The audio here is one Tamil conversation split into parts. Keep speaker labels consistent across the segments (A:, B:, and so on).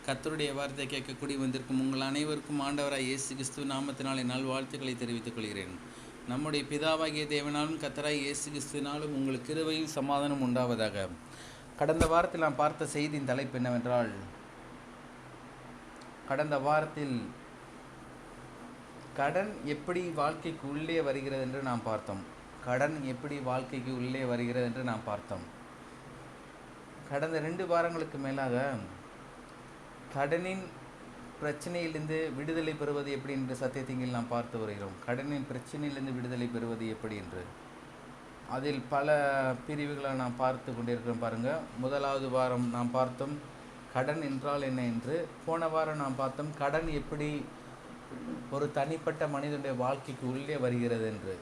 A: கர்த்தருடைய வார்த்தை கேட்கக்கூடி வந்திருக்கும் உங்கள் அனைவருக்கும் ஆண்டவராய் இயேசு கிறிஸ்து நாமத்தினாலே நல்வாழ்த்துக்களை தெரிவித்துக் கொள்கிறேன். நம்முடைய பிதாவாகிய தேவனாலும் கர்த்தராய் இயேசு கிறிஸ்துவினாலும் உங்களுக்கு கிருபையும் சமாதானம் உண்டாவதாக. கடந்த வாரத்தில் நாம் பார்த்த செய்தியின் தலைப்பு என்னவென்றால், கடந்த வாரத்தில் கடன் எப்படி வாழ்க்கைக்கு உள்ளே வருகிறது என்று நாம் பார்த்தோம். கடன் எப்படி வாழ்க்கைக்கு உள்ளே வருகிறது என்று நாம் பார்த்தோம். கடந்த 2 வாரங்களுக்கு மேலாக கடனின் பிரச்சனையிலிருந்து விடுதலை பெறுவது எப்படி என்று சத்தியத்திங்கில் நாம் பார்த்து வருகிறோம். கடனின் பிரச்சனையிலிருந்து விடுதலை பெறுவது எப்படி என்று அதில் பல பிரிவுகளை நாம் பார்த்து கொண்டிருக்கிறோம். பாருங்கள், முதலாவது வாரம் நாம் பார்த்தோம் கடன் என்றால் என்ன என்று. போன வாரம் நாம் பார்த்தோம் கடன் எப்படி ஒரு தனிப்பட்ட மனிதனுடைய வாழ்க்கைக்கு உள்ளே வருகிறது என்று.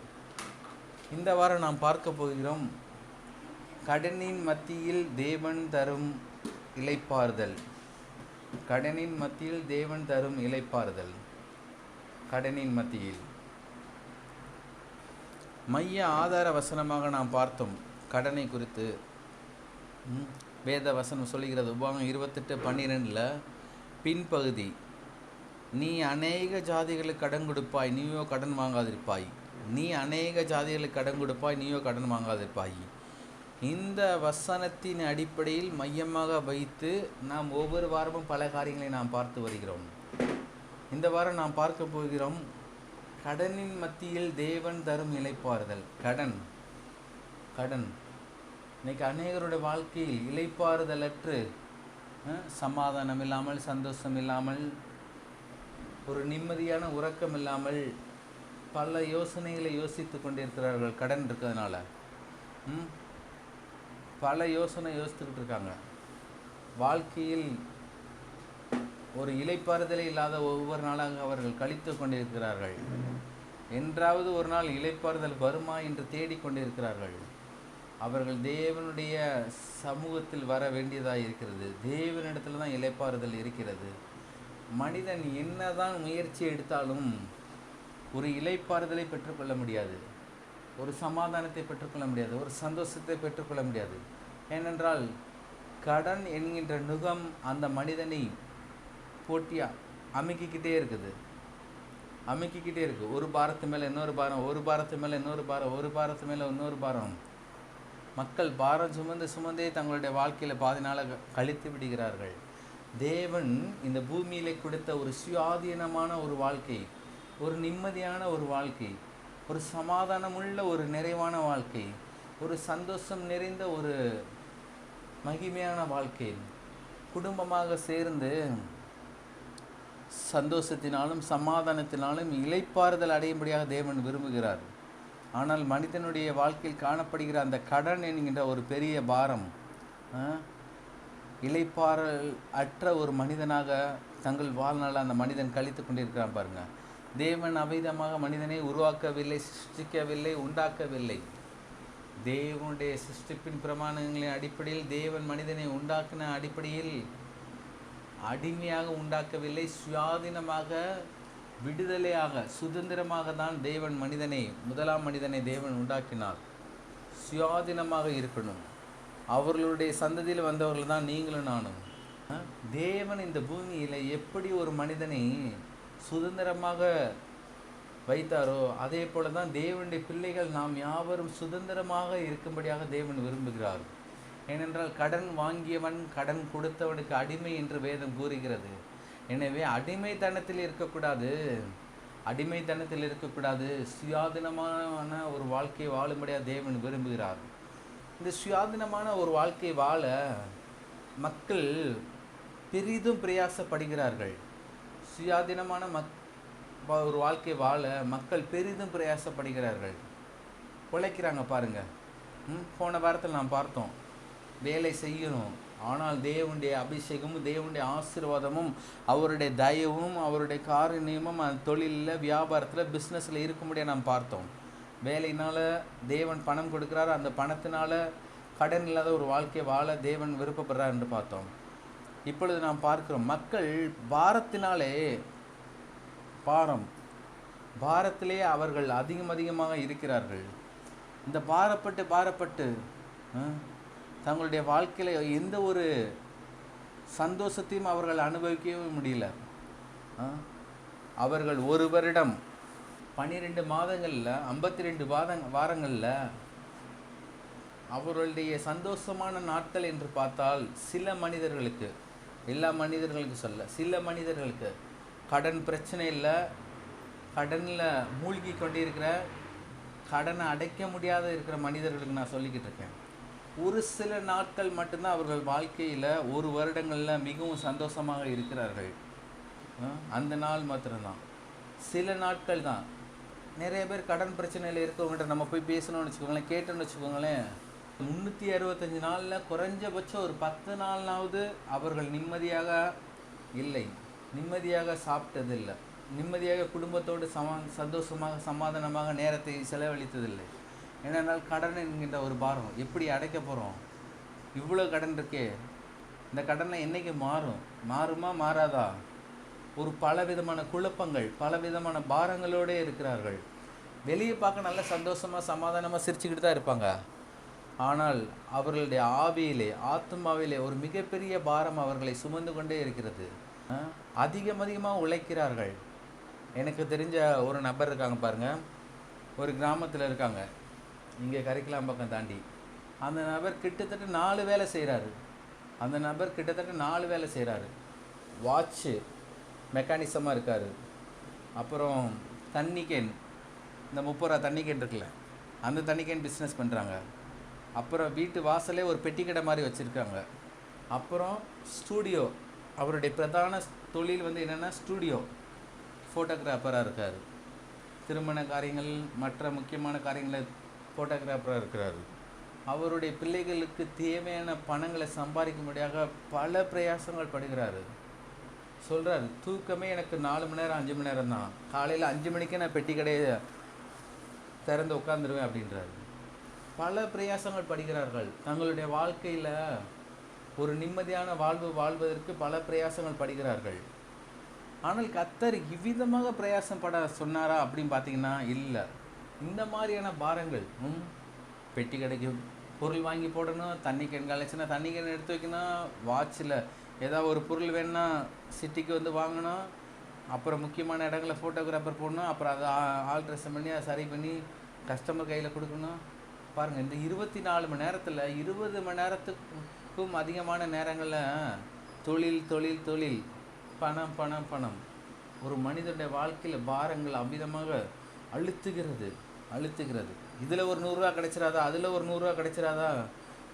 A: இந்த வாரம் நாம் பார்க்க போகிறோம் கடனின் மத்தியில் தேவன் தரும் இளைப்பாறுதல். கடனின் மத்தியில் தேவன் தரும் இளைப்பாறுதல். கடனின் மத்தியில் மைய ஆதார வசனமாக நாம் பார்த்தோம் கடனை குறித்து. வேத வசனம் சொல்லுகிறது, உபாகம் 28:12 பின்பகுதி, நீ அநேக ஜாதிகளுக்கு கடன் கொடுப்பாய், நீயோ கடன் வாங்காதிருப்பாய். நீ அநேக ஜாதிகளுக்கு கடன் கொடுப்பாய், நீயோ கடன் வாங்காதிருப்பாய். இந்த வசனத்தின் அடிப்படையில் மையமாக வைத்து நாம் ஒவ்வொரு வாரமும் பல காரியங்களை நாம் பார்த்து வருகிறோம். இந்த வாரம் நாம் பார்க்க போகிறோம் கடனின் மத்தியில் தேவன் தரும் இளைப்பாறுதல். கடன் இன்னைக்கு அநேகருடைய வாழ்க்கையில் இளைப்பாறுதலற்று, சமாதானம் இல்லாமல், சந்தோஷம் இல்லாமல், ஒரு நிம்மதியான உறக்கம் இல்லாமல் பல யோசனைகளை யோசித்து கொண்டிருக்கிறார்கள். கடன் இருக்கிறதுனால பல யோசனை யோசித்துக்கிட்டு இருக்காங்க. வாழ்க்கையில் ஒரு இளைப்பாறுதலே இல்லாத ஒவ்வொரு நாளாக அவர்கள் கழித்து கொண்டிருக்கிறார்கள். என்றாவது ஒரு நாள் இளைப்பாறுதல் வருமா என்று தேடிக்கொண்டிருக்கிறார்கள். அவர்கள் தேவனுடைய சமூகத்தில் வர வேண்டியதாக இருக்கிறது. தேவனிடத்தில் தான் இளைப்பாறுதல் இருக்கிறது. மனிதன் என்னதான் முயற்சி எடுத்தாலும் ஒரு இளைப்பாறுதலை பெற்றுக்கொள்ள முடியாது, ஒரு சமாதானத்தை பெற்றுக்கொள்ள முடியாது, ஒரு சந்தோஷத்தை பெற்றுக்கொள்ள முடியாது. ஏனென்றால் கடன் என்கின்ற நுகம் அந்த மனிதனை போட்டியா அமுக்கிக்கிட்டே இருக்குது. ஒரு பாரத்து மேலே இன்னொரு பாரம், ஒரு பாரத்து மேலே இன்னொரு பாரம், ஒரு பாரத்து மேலே இன்னொரு பாரம். மக்கள் பாரம் சுமந்தே தங்களுடைய வாழ்க்கையில் பாதி நாளை கழித்து விடுகிறார்கள். தேவன் இந்த பூமியிலே கொடுத்த ஒரு சுயாதீனமான ஒரு வாழ்க்கை, ஒரு நிம்மதியான ஒரு வாழ்க்கை, ஒரு சமாதானமுள்ள ஒரு நிறைவான வாழ்க்கை, ஒரு சந்தோஷம் நிறைந்த ஒரு மகிமையான வாழ்க்கை, குடும்பமாக சேர்ந்து சந்தோஷத்தினாலும் சமாதானத்தினாலும் இளைப்பாறுதல் அடையும்படியாக தேவன் விரும்புகிறார். ஆனால் மனிதனுடைய வாழ்க்கையில் காணப்படுகிற அந்த கடன் என்கின்ற ஒரு பெரிய பாரம், இளைப்பாறல் அற்ற ஒரு மனிதனாக தங்கள் வாழ்நாள் அந்த மனிதன் கழித்து கொண்டிருக்கிறான். பாருங்க, தேவன் அவ்விதமாக மனிதனை உருவாக்கவில்லை, சிருஷ்டிக்கவில்லை, உண்டாக்கவில்லை. தேவனுடைய சிருஷ்டிப்பின் பிரமாணங்களின் அடிப்படையில் தேவன் மனிதனை உண்டாக்கின அடிப்படையில் அடிமையாக உண்டாக்கவில்லை, சுயாதீனமாக, விடுதலையாக, சுதந்திரமாக தான் தேவன் மனிதனை, முதலாம் மனிதனை தேவன் உண்டாக்கினார். சுயாதீனமாக இருக்கணும். அவர்களுடைய சந்ததியில் வந்தவர்கள் தான் நீங்களும் நானும். தேவன் இந்த பூமியில் எப்படி ஒரு மனிதனை சுதந்திரமாக வைத்தாரோ அதே போல தான் தேவனுடைய பிள்ளைகள் நாம் யாவரும் சுதந்திரமாக இருக்கும்படியாக தேவன் விரும்புகிறார். ஏனென்றால் கடன் வாங்கியவன் கடன் கொடுத்தவனுக்கு அடிமை என்று வேதம் கூறுகிறது. எனவே அடிமைத்தனத்தில் இருக்கக்கூடாது, சுயாதீனமான ஒரு வாழ்க்கையை வாழும்படியாக தேவன் விரும்புகிறார். இந்த சுயாதீனமான ஒரு வாழ்க்கை வாழ மக்கள் பெரிதும் பிரயாசப்படுகிறார்கள். சுயாதீனமான ஒரு வாழ்க்கை வாழ மக்கள் பெரிதும் பிரயாசப்படுகிறார்கள், உழைக்கிறாங்க. பாருங்கள், போன வாரத்தில் நாம் பார்த்தோம் வேலை செய்யணும், ஆனால் தேவனுடைய அபிஷேகமும் தேவனுடைய ஆசீர்வாதமும் அவருடைய தயவும் அவருடைய காரணியமும் அந்த தொழிலில், வியாபாரத்தில், பிஸ்னஸில் இருக்கும்படியாக நாம் பார்த்தோம். வேலையினால் தேவன் பணம் கொடுக்குறாரு, அந்த பணத்தினால கடன் இல்லாத ஒரு வாழ்க்கையை வாழ தேவன் விருப்பப்படுறார் என்று பார்த்தோம். இப்பொழுது நாம் பார்க்கிறோம் மக்கள் பாரத்திலே அவர்கள் அதிகமாக இருக்கிறார்கள். இந்த பாரப்பட்டு தங்களுடைய வாழ்க்கையில் எந்த ஒரு சந்தோஷத்தையும் அவர்கள் அனுபவிக்கவே முடியல. அவர்கள் ஒரு வருடம் 12 மாதங்களில் 52 வாரங்களில் அவர்களுடைய சந்தோஷமான நாட்கள் என்று பார்த்தால் சில மனிதர்களுக்கு, எல்லா மனிதர்களுக்கு சொல்ல, சில மனிதர்களுக்கு கடன் பிரச்சனை இல்லை, கடனில் மூழ்கி கொண்டிருக்கிற, கடனை அடைக்க முடியாத இருக்கிற மனிதர்களுக்கு நான் சொல்லிக்கிட்டு இருக்கேன். ஒரு சில நாட்கள் மட்டும்தான் அவர்கள் வாழ்க்கையில் ஒரு வருடங்களில் மிகவும் சந்தோஷமாக இருக்கிறார்கள். அந்த நாள் மாத்திரம்தான், சில நாட்கள் தான். நிறைய பேர் கடன் பிரச்சனையில் இருக்கவங்கள்ட்ட நம்ம போய் பேசணும்னு வச்சுக்கோங்களேன், கேட்டோன்னு வச்சுக்கோங்களேன், 365 நாளில் குறைஞ்சபட்சம் ஒரு 10 நாள்னாவது அவர்கள் நிம்மதியாக இல்லை, நிம்மதியாக சாப்பிட்டதில்லை, நிம்மதியாக குடும்பத்தோடு சந்தோஷமாக சமாதானமாக நேரத்தை செலவழித்ததில்லை. ஏனென்றால் கடன் என்கின்ற ஒரு பாரம். எப்படி அடைக்க போகிறோம்? இவ்வளோ கடன் இருக்கே, இந்த கடனை என்றைக்கு மாறுமா மாறாதா? ஒரு பலவிதமான குழப்பங்கள், பலவிதமான பாரங்களோடு இருக்கிறார்கள். வெளியே பார்க்க நல்ல சந்தோஷமாக சமாதானமாக சிரிச்சுக்கிட்டு தான் இருப்பாங்க. ஆனால் அவர்களுடைய ஆவியிலே, ஆத்மாவிலே ஒரு மிகப்பெரிய பாரம் அவர்களை சுமந்து கொண்டே இருக்கிறது. அதிகமாக உழைக்கிறார்கள். எனக்கு தெரிஞ்ச ஒரு நபர் இருக்காங்க பாருங்கள், ஒரு கிராமத்தில் இருக்காங்க, இங்கே கரிக்கலாம் பக்கம் தாண்டி. அந்த நபர் கிட்டத்தட்ட 4 வேலை செய்கிறாரு. வாட்சு மெக்கானிசமாக இருக்கார். அப்புறம் தண்ணி கேன், இந்த 30 ரூபா தண்ணி கேன் இருக்குல்ல, அந்த தண்ணி கேன் பிஸ்னஸ் பண்ணுறாங்க. அப்புறம் வீட்டு வாசலே ஒரு பெட்டி கடை மாதிரி வச்சுருக்காங்க. அப்புறம் ஸ்டூடியோ, அவருடைய பிரதான தொழில் என்னென்னா ஸ்டூடியோ, ஃபோட்டோகிராஃபராக இருக்கார். திருமண காரியங்கள், மற்ற முக்கியமான காரியங்களை ஃபோட்டோகிராஃபராக இருக்கிறார். அவருடைய பிள்ளைகளுக்கு தேவையான பணங்களை சம்பாதிக்கும்படியாக பல பிரயாசங்கள் படுகிறாரு. சொல்கிறார், தூக்கமே எனக்கு 4 மணி நேரம் 5 மணி நேரம் தான், காலையில் 5 மணிக்கே நான் பெட்டி கடையை திறந்து உட்காந்துருவேன் அப்படின்றாரு. பல பிரயாசங்கள் படுகிறார்கள். தங்களுடைய வாழ்க்கையில் ஒரு நிம்மதியான வாழ்வதற்கு பல பிரயாசங்கள் படுகிறார்கள். ஆனால் கர்த்தர் இவ்விதமாக பிரயாசம் பட சொன்னாரா அப்படின்னு பார்த்தீங்கன்னா இல்லை. இந்த மாதிரியான பாரங்கள், பெட்டி கடைக்கு பொருள் வாங்கி போடணும், தண்ணி கேன் கலைச்சுன்னா தண்ணி கேன் எடுத்து வைக்கணும், வாட்சில் ஏதாவது ஒரு பொருள் வேணுன்னா சிட்டிக்கு வாங்கணும், அப்புறம் முக்கியமான இடங்களில் ஃபோட்டோகிராஃபர் போடணும், அப்புறம் அதை ஆல்ட்ரேஷன் பண்ணி அதை சரி பண்ணி கஸ்டமர் கையில் கொடுக்கணும். பாருங்கள், இந்த 24 மணி நேரத்தில் 20 மணி நேரத்துக்கும் அதிகமான நேரங்களில் தொழில், பணம். ஒரு மனிதனுடைய வாழ்க்கையில் பாரங்கள் அமிதமாக அழுத்துகிறது. இதில் ஒரு 100 ரூபா கிடைச்சிடாதா, அதில் ஒரு 100 ரூபா கிடைச்சிடாதா,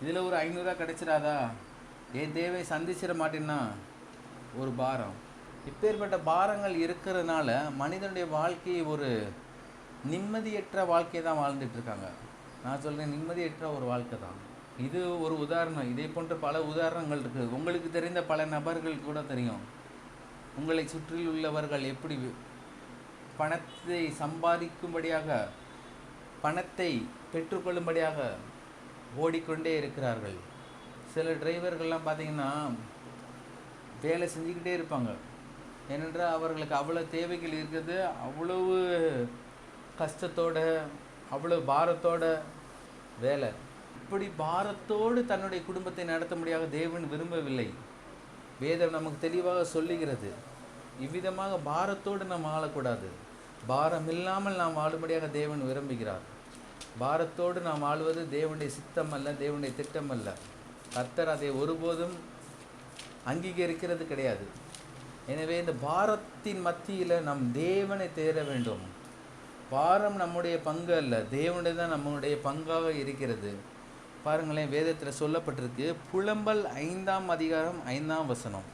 A: இதில் ஒரு 500 ரூபா கிடைச்சிடாதா, என் தேவை சந்திச்சிட மாட்டேன்னா ஒரு பாரம். இப்பேற்பட்ட பாரங்கள் இருக்கிறதுனால மனிதனுடைய வாழ்க்கையை ஒரு நிம்மதியற்ற வாழ்க்கையை தான் வாழ்ந்துட்டுருக்காங்க. நான் சொல்கிறேன், நிம்மதியற்ற ஒரு வாழ்க்கை தான். இது ஒரு உதாரணம். இதே போன்ற பல உதாரணங்கள் இருக்குது. உங்களுக்கு தெரிந்த பல நபர்கள் கூட தெரியும். உங்களை சுற்றில் உள்ளவர்கள் எப்படி பணத்தை சம்பாதிக்கும்படியாக, பணத்தை பெற்றுக்கொள்ளும்படியாக ஓடிக்கொண்டே இருக்கிறார்கள். சில டிரைவர்கள்லாம் பார்த்திங்கன்னா வேலை செஞ்சுக்கிட்டே இருப்பாங்க. ஏனென்றால் அவர்களுக்கு அவ்வளோ தேவைகள் இருக்குது, அவ்வளவு கஷ்டத்தோடு, அவ்வளோ பாரத்தோட வேலை. இப்படி பாரத்தோடு தன்னுடைய குடும்பத்தை நடத்த முடியாத தேவன் விரும்பவில்லை. வேதம் நமக்கு தெளிவாக சொல்லுகிறது, இவ்விதமாக பாரத்தோடு நாம் வாழக்கூடாது. பாரம் இல்லாமல் நாம் வாழும்படியாக தேவன் விரும்புகிறார். பாரத்தோடு நாம் வாழ்வது தேவனுடைய சித்தம் அல்ல, தேவனுடைய திட்டம் அல்ல. கர்த்தர் அதை ஒருபோதும் அங்கீகரிக்கிறது கிடையாது. எனவே இந்த பாரத்தின் மத்தியில் நம் தேவனை தேட வேண்டும். பாரம் நம்முடைய பங்கு அல்ல, தேவனுடைய தான் நம்முடைய பங்காக இருக்கிறது. பாருங்களேன், வேதத்தில் சொல்லப்பட்டிருக்கு, புலம்பல் 5ஆம் அதிகாரம் 5ஆம் வசனம்,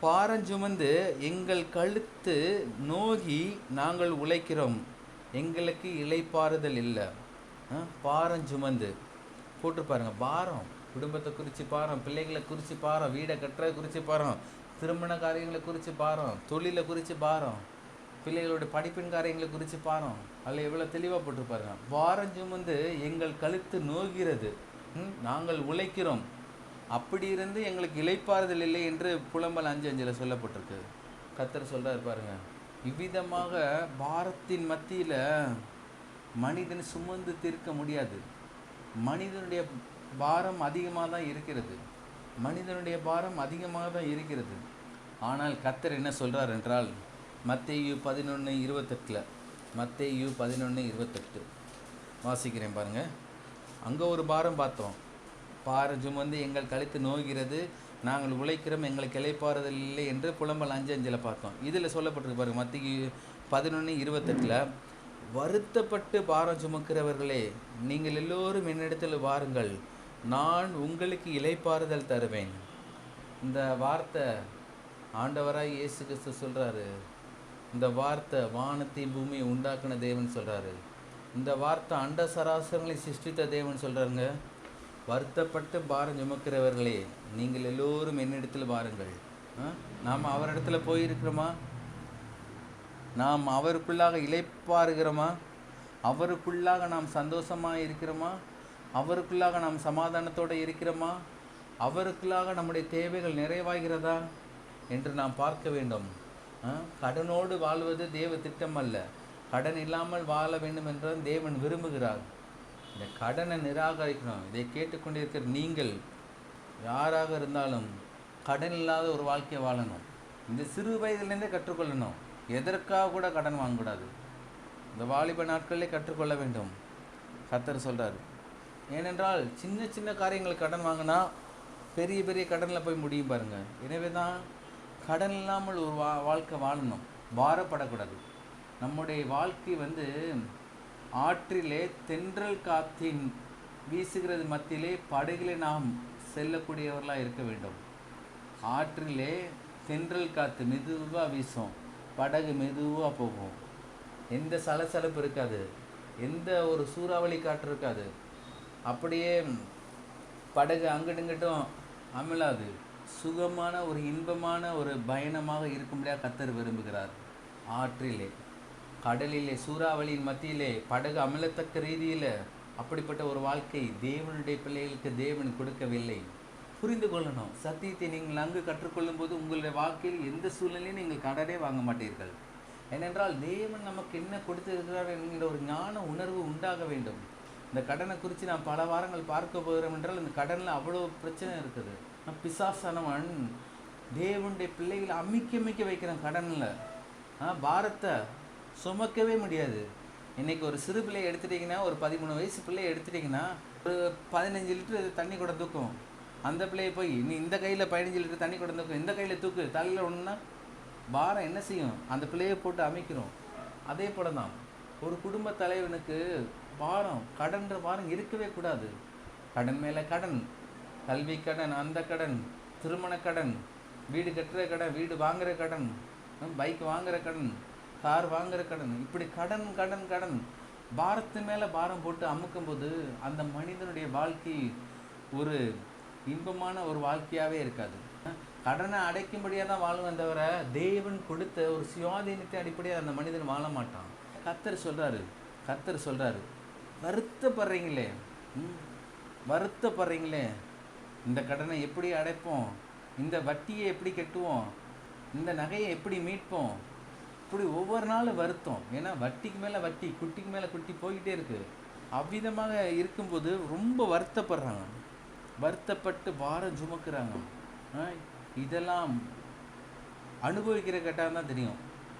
A: பாரஞ்சுமந்து எங்கள் கழுத்து நோகி நாங்கள் உழைக்கிறோம், எங்களுக்கு இளைப்பாறுதல் இல்லை. பாரஞ்சுமந்து போட்டு பாருங்க, பாரம், குடும்பத்தை குறித்து பாரம், பிள்ளைகளை குறித்து பாரம், வீடை கட்டுறதை குறித்து பாரம், திருமண காரியங்களை குறித்து பாரம், தொழிலை குறித்து பாரம், பிள்ளைகளோட படிப்பின் காரியங்களை குறித்து பாரம். அதில் எவ்வளோ தெளிவாக போட்டிருப்பாருங்க. பாரஞ்சுமந்து எங்கள் கழுத்து நோகிறது, நாங்கள் உழைக்கிறோம், அப்படி இருந்து எங்களுக்கு இளைப்பாறுதல் இல்லை என்று புலம்பல் 5:5 சொல்லப்பட்டிருக்கு. கர்த்தர் சொல்கிறார் பாருங்க, இவ்விதமாக பாரத்தின் மத்தியில் மனிதன் சுமந்து தீர்க்க முடியாது. மனிதனுடைய பாரம் அதிகமாக தான் இருக்கிறது. மனிதனுடைய பாரம் அதிகமாக தான் இருக்கிறது. ஆனால் கர்த்தர் என்ன சொல்கிறார் என்றால், மத்தேயு 11:28, மத்தேயு 11:28 வாசிக்கிறேன் பாருங்கள். அங்கே ஒரு பாரம் பார்த்தோம். பாரம் சுமந்து எங்கள் கழுத்து நோகிறது, நாங்கள் உழைக்கிறோம், எங்களுக்கு இளைப்பாறுதல் இல்லை என்று புலம்பல் 5:5 பார்த்தோம். இதில் சொல்லப்பட்டிருக்கு பாருங்கள், மத்தேயு 11:28, வருத்தப்பட்டு பாரம் சுமக்கிறவர்களே, நீங்கள் எல்லோரும் என்னிடத்தில் வாருங்கள், நான் உங்களுக்கு இளைப்பாறுதல் தருவேன். இந்த வார்த்தை ஆண்டவராய் இயேசு கிறிஸ்து சொல்கிறாரு. இந்த வார்த்தை வானத்தை பூமியை உண்டாக்குன தேவன் சொல்கிறாரு. இந்த வார்த்தை அண்ட சராசரங்களை சிருஷ்டித்த தேவன் சொல்கிறாருங்க. வருத்தப்பட்டு பாரம் சுமக்கிறவர்களே, நீங்கள் எல்லோரும் என்னிடத்தில் வாருங்கள். நாம் அவரிடத்துல போயிருக்கிறோமா? நாம் அவருக்குள்ளாக இளைப்பாறுகிறோமா? அவருக்குள்ளாக நாம் சந்தோஷமாக இருக்கிறோமா? அவருக்குள்ளாக நாம் சமாதானத்தோடு இருக்கிறோமா? அவருக்குள்ளாக நம்முடைய தேவைகள் நிறைவாகிறதா என்று நாம் பார்க்க வேண்டும். கடனோடு வாழ்வது தேவ திட்டம் அல்ல. கடன் இல்லாமல் வாழ வேண்டும் என்று தேவன் விரும்புகிறார். இந்த கடனை நிராகரிக்கணும். இதை கேட்டுக்கொண்டிருக்கிற நீங்கள் யாராக இருந்தாலும் கடன் இல்லாத ஒரு வாழ்க்கையை வாழணும். இந்த சிறு வயதிலேருந்தே கற்றுக்கொள்ளணும். எதற்காக கூட கடன் வாங்கக்கூடாது. இந்த வாலிப நாட்களிலே கற்றுக்கொள்ள வேண்டும். கர்த்தர் சொல்கிறார். ஏனென்றால் சின்ன சின்ன காரியங்களுக்கு கடன் வாங்கினா பெரிய பெரிய கடனில் போய் முடியும் பாருங்கள். எனவே தான் கடன் இல்லாமல் ஒரு வாழ்க்கை வாழணும். பாரப்படக்கூடாது. நம்முடைய வாழ்க்கை ஆற்றிலே தென்றல் காற்றின் வீசுகிறது மத்தியிலே படகிலே நாம் செல்லக்கூடியவர்களாக இருக்க வேண்டும். ஆற்றிலே தென்றல் காற்று மெதுவாக வீசும், படகு மெதுவாக போகும். எந்த சலசலப்பு இருக்காது, எந்த ஒரு சூறாவளி காற்று இருக்காது. அப்படியே படகு அங்கிட்டும் அமலாது. சுகமான ஒரு இன்பமான ஒரு பயணமாக இருக்கும்படியாக கர்த்தர் விரும்புகிறார். ஆற்றிலே, கடலிலே, சூறாவளியின் மத்தியிலே படகு அமலத்தக்க ரீதியில் அப்படிப்பட்ட ஒரு வாழ்க்கை தேவனுடைய பிள்ளைகளுக்கு தேவன் கொடுக்கவில்லை. புரிந்து கொள்ளணும். சத்தியத்தை நீங்கள் அங்கு கற்றுக்கொள்ளும் போது உங்களுடைய வாழ்க்கையில் எந்த சூழ்நிலையும் நீங்கள் கடனே வாங்க மாட்டீர்கள். ஏனென்றால் தேவன் நமக்கு என்ன கொடுத்திருக்கிறார் என்கிற ஒரு ஞான உணர்வு உண்டாக வேண்டும். இந்த கடனை குறித்து நாம் பல வாரங்கள் பார்க்க போகிறோம் என்றால் இந்த கடனில் அவ்வளோ பிரச்சனை இருக்குது. பிசாசானவன் தேவனுடைய பிள்ளைகளை அமைக்க வைக்கிறான். கடனில் பாரத்தை சுமக்கவே முடியாது. இன்றைக்கி ஒரு சிறு பிள்ளையை எடுத்துட்டிங்கன்னா, ஒரு 13 வயசு பிள்ளையை எடுத்துட்டிங்கன்னா ஒரு 15 லிட்டர் தண்ணி கூட தூக்கும். அந்த பிள்ளையை போய் நீ இந்த கையில் 15 லிட்டர் தண்ணி கூட தூக்கும், இந்த கையில் தூக்கு, தலையில் ஒன்றுனா பாரம் என்ன செய்யும்? அந்த பிள்ளையை போட்டு அமைக்கிறோம். அதே போல தான் ஒரு குடும்ப தலைவனுக்கு பாரம், கடன்ற பாரம் இருக்கவே கூடாது. கடன் மேலே கடன், கல்வி கடன், அந்த கடன், திருமண கடன், வீடு கட்டுற கடன், வீடு வாங்குகிற கடன், பைக் வாங்குகிற கடன், கார் வாங்குகிற கடன், இப்படி கடன் கடன் கடன் பாரத்து மேலே பாரம் போட்டு அமுக்கும்போது அந்த மனிதனுடைய வாழ்க்கை ஒரு இன்பமான ஒரு வாழ்க்கையாகவே இருக்காது. கடனை அடைக்கும்படியாக தான் வாழ்வன் தவிர தேவன் கொடுத்த ஒரு சுயாதீனத்தை அடிப்படையாக அந்த மனிதன் வாழ மாட்டான். கர்த்தர் சொல்கிறாரு, வருத்தப்படுறீங்களே, இந்த கடனை எப்படி அடைப்போம், இந்த வட்டியை எப்படி கட்டுவோம், இந்த நகையை எப்படி மீட்போம், இப்படி ஒவ்வொரு நாளும் வருத்தம். ஏன்னா வட்டிக்கு மேலே வட்டி, குட்டிக்கு மேலே குட்டி போய்கிட்டே இருக்குது. அவ்விதமாக இருக்கும்போது ரொம்ப வருத்தப்படுறாங்க, வருத்தப்பட்டு பாரம் சுமக்கிறாங்க. இதெல்லாம் அனுபவிக்கிற கேட்டால் தான் தெரியும்.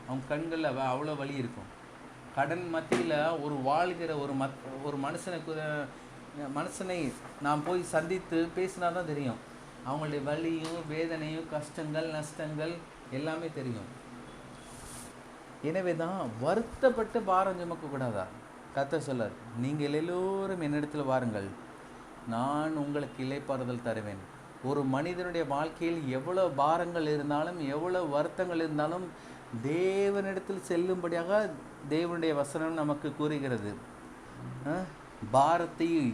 A: அவங்க கண்களில் அவ்வளோ வலி இருக்கும். கடன் மத்தியில் ஒரு வாழ்கிற ஒரு மனுஷனை நாம் போய் சந்தித்து பேசினா தான் தெரியும். அவங்களுடைய வலியும் வேதனையும் கஷ்டங்கள் நஷ்டங்கள் எல்லாமே தெரியும். எனவே தான் வருத்தப்பட்டு பாரம் சுமக்கக்கூடாதா? கர்த்தர் சொல்லார், நீங்கள் எல்லோரும் என்னிடத்தில் வாருங்கள், நான் உங்களுக்கு இளைப்பாறுதல் தருவேன். ஒரு மனிதனுடைய வாழ்க்கையில் எவ்வளோ பாரங்கள் இருந்தாலும் எவ்வளோ வருத்தங்கள் இருந்தாலும் தேவனிடத்தில் செல்லும்படியாக தேவனுடைய வசனம் நமக்கு கூறுகிறது. பாரத்தையும்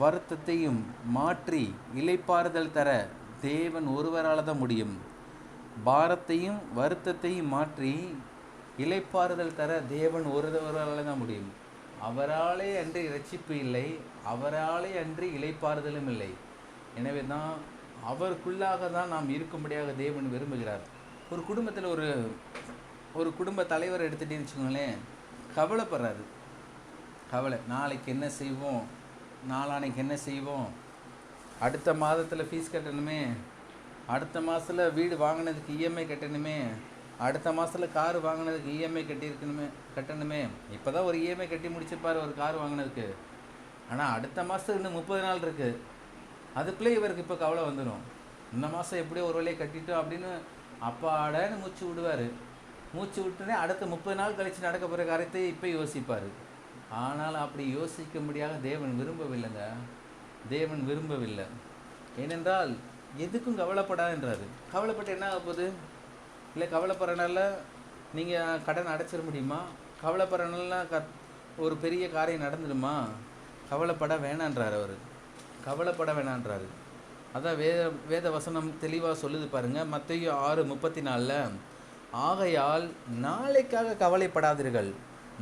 A: வருத்தத்தையும் மாற்றி இளைப்பாறுதல் தர தேவன் ஒருவரால் தான் முடியும். பாரத்தையும் வருத்தத்தையும் மாற்றி இளைப்பாறுதல் தர தேவன் ஒருவரால் தான் முடியும். அவராலே அன்றி இரட்சிப்பு இல்லை, அவராலே அன்றி இளைப்பாறுதலும் இல்லை. எனவே தான் அவருக்குள்ளாக தான் நாம் இருக்கும்படியாக தேவன் விரும்புகிறார். ஒரு குடும்பத்தில் ஒரு குடும்ப தலைவர் எடுத்துகிட்டேன்னு வச்சுக்கோங்களேன், கவலை, நாளைக்கு என்ன செய்வோம், நாளானைக்கு என்ன செய்வோம், அடுத்த மாதத்தில் ஃபீஸ் கட்டணுமே, அடுத்த மாதத்தில் வீடு வாங்கினதுக்கு இஎம்ஐ கட்டணுமே, அடுத்த மாதத்தில் கார் வாங்கினதுக்கு இஎம்ஐ கட்டணுமே. இப்போ தான் ஒரு இஎம்ஐ கட்டி முடிச்சிருப்பார் ஒரு கார் வாங்கினதுக்கு. ஆனால் அடுத்த மாதத்துக்கு இன்னும் 30 நாள் இருக்குது. அதுக்குள்ளே இவருக்கு இப்போ கவலை வந்துடும். இந்த மாதம் எப்படியோ ஒரு வழியை கட்டிட்டோம் அப்படின்னு அப்பாடன்னு மூச்சு விடுவார். மூச்சு விட்டுனே அடுத்த 30 நாள் கழித்து நடக்க போகிற காரியத்தை இப்போ யோசிப்பார். ஆனால் அப்படி யோசிக்க முடியாத தேவன் விரும்பவில்லைங்க. தேவன் விரும்பவில்லை. ஏனென்றால் எதுக்கும் கவலைப்படாதுன்றாரு. கவலைப்பட்டு என்ன ஆக போகுது? இல்லை கவலைப்படுறனால நீங்கள் கடன் அடைச்சிட முடியுமா? கவலைப்படுறனால ஒரு பெரிய காரியம் நடந்துடுமா? கவலைப்பட வேணான்றார் அவர். கவலைப்பட வேணான்றாரு. அதான் வேத வசனம் தெளிவாக சொல்லுது பாருங்கள். மத்தேயு 6:34 ஆகையால் நாளைக்காக கவலைப்படாதீர்கள்,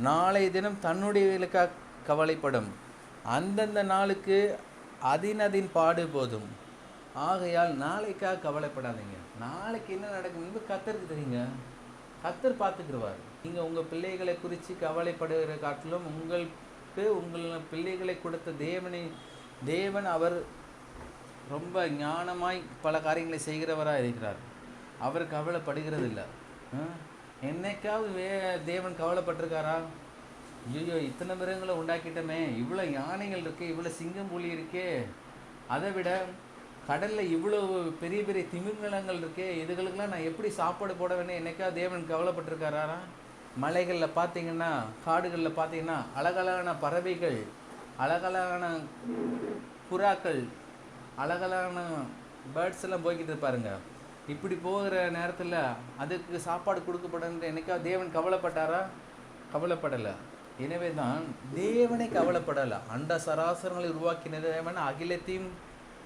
A: நாளை தினம் தன்னுடையவர்களுக்காக கவலைப்படும், அந்தந்த நாளுக்கு அதின் பாடு போதும். ஆகையால் நாளைக்காக கவலைப்படாதீங்க. நாளைக்கு என்ன நடக்கும் கர்த்தருக்கு தெரியுங்க. கர்த்தர் பார்த்துக்கிடுவார். நீங்கள் உங்கள் பிள்ளைகளை குறித்து கவலைப்படுகிற காட்டிலும் உங்கள் பிள்ளைகளை கொடுத்த தேவன் அவர் ரொம்ப ஞானமாய் பல காரியங்களை செய்கிறவராக இருக்கிறார். அவர் கவலைப்படுகிறது இல்லை. என்னைக்காவது தேவன் கவலைப்பட்டிருக்காரா? ஐயோ இத்தனை மிருகங்களை உண்டாக்கிட்டோமே, இவ்வளோ யானைகள் இருக்கே, இவ்வளோ சிங்கம் புலி இருக்கே, அதை விட கடலில் இவ்வளோ பெரிய பெரிய திமிங்கலங்கள் இருக்கே, இதுகளுக்கெல்லாம் நான் எப்படி சாப்பாடு போட வேணும் என்னைக்காவது தேவன் கவலைப்பட்டிருக்காரா? மலைகளில் பார்த்தீங்கன்னா, காடுகளில் பார்த்தீங்கன்னா அழகழகான பறவைகள், அழகழகான புறாக்கள், அழகழகான பேர்ட்ஸ் எல்லாம் போய்கிட்டு இருப்பாருங்க. இப்படி போகிற நேரத்தில் அதுக்கு சாப்பாடு கொடுக்கப்படன்ற என்னைக்காவது தேவன் கவலைப்பட்டாரா? கவலைப்படலை. எனவே தான் தேவனை கவலைப்படலை. அண்ட சராசரங்களை உருவாக்கின தேவன், அகிலத்தையும்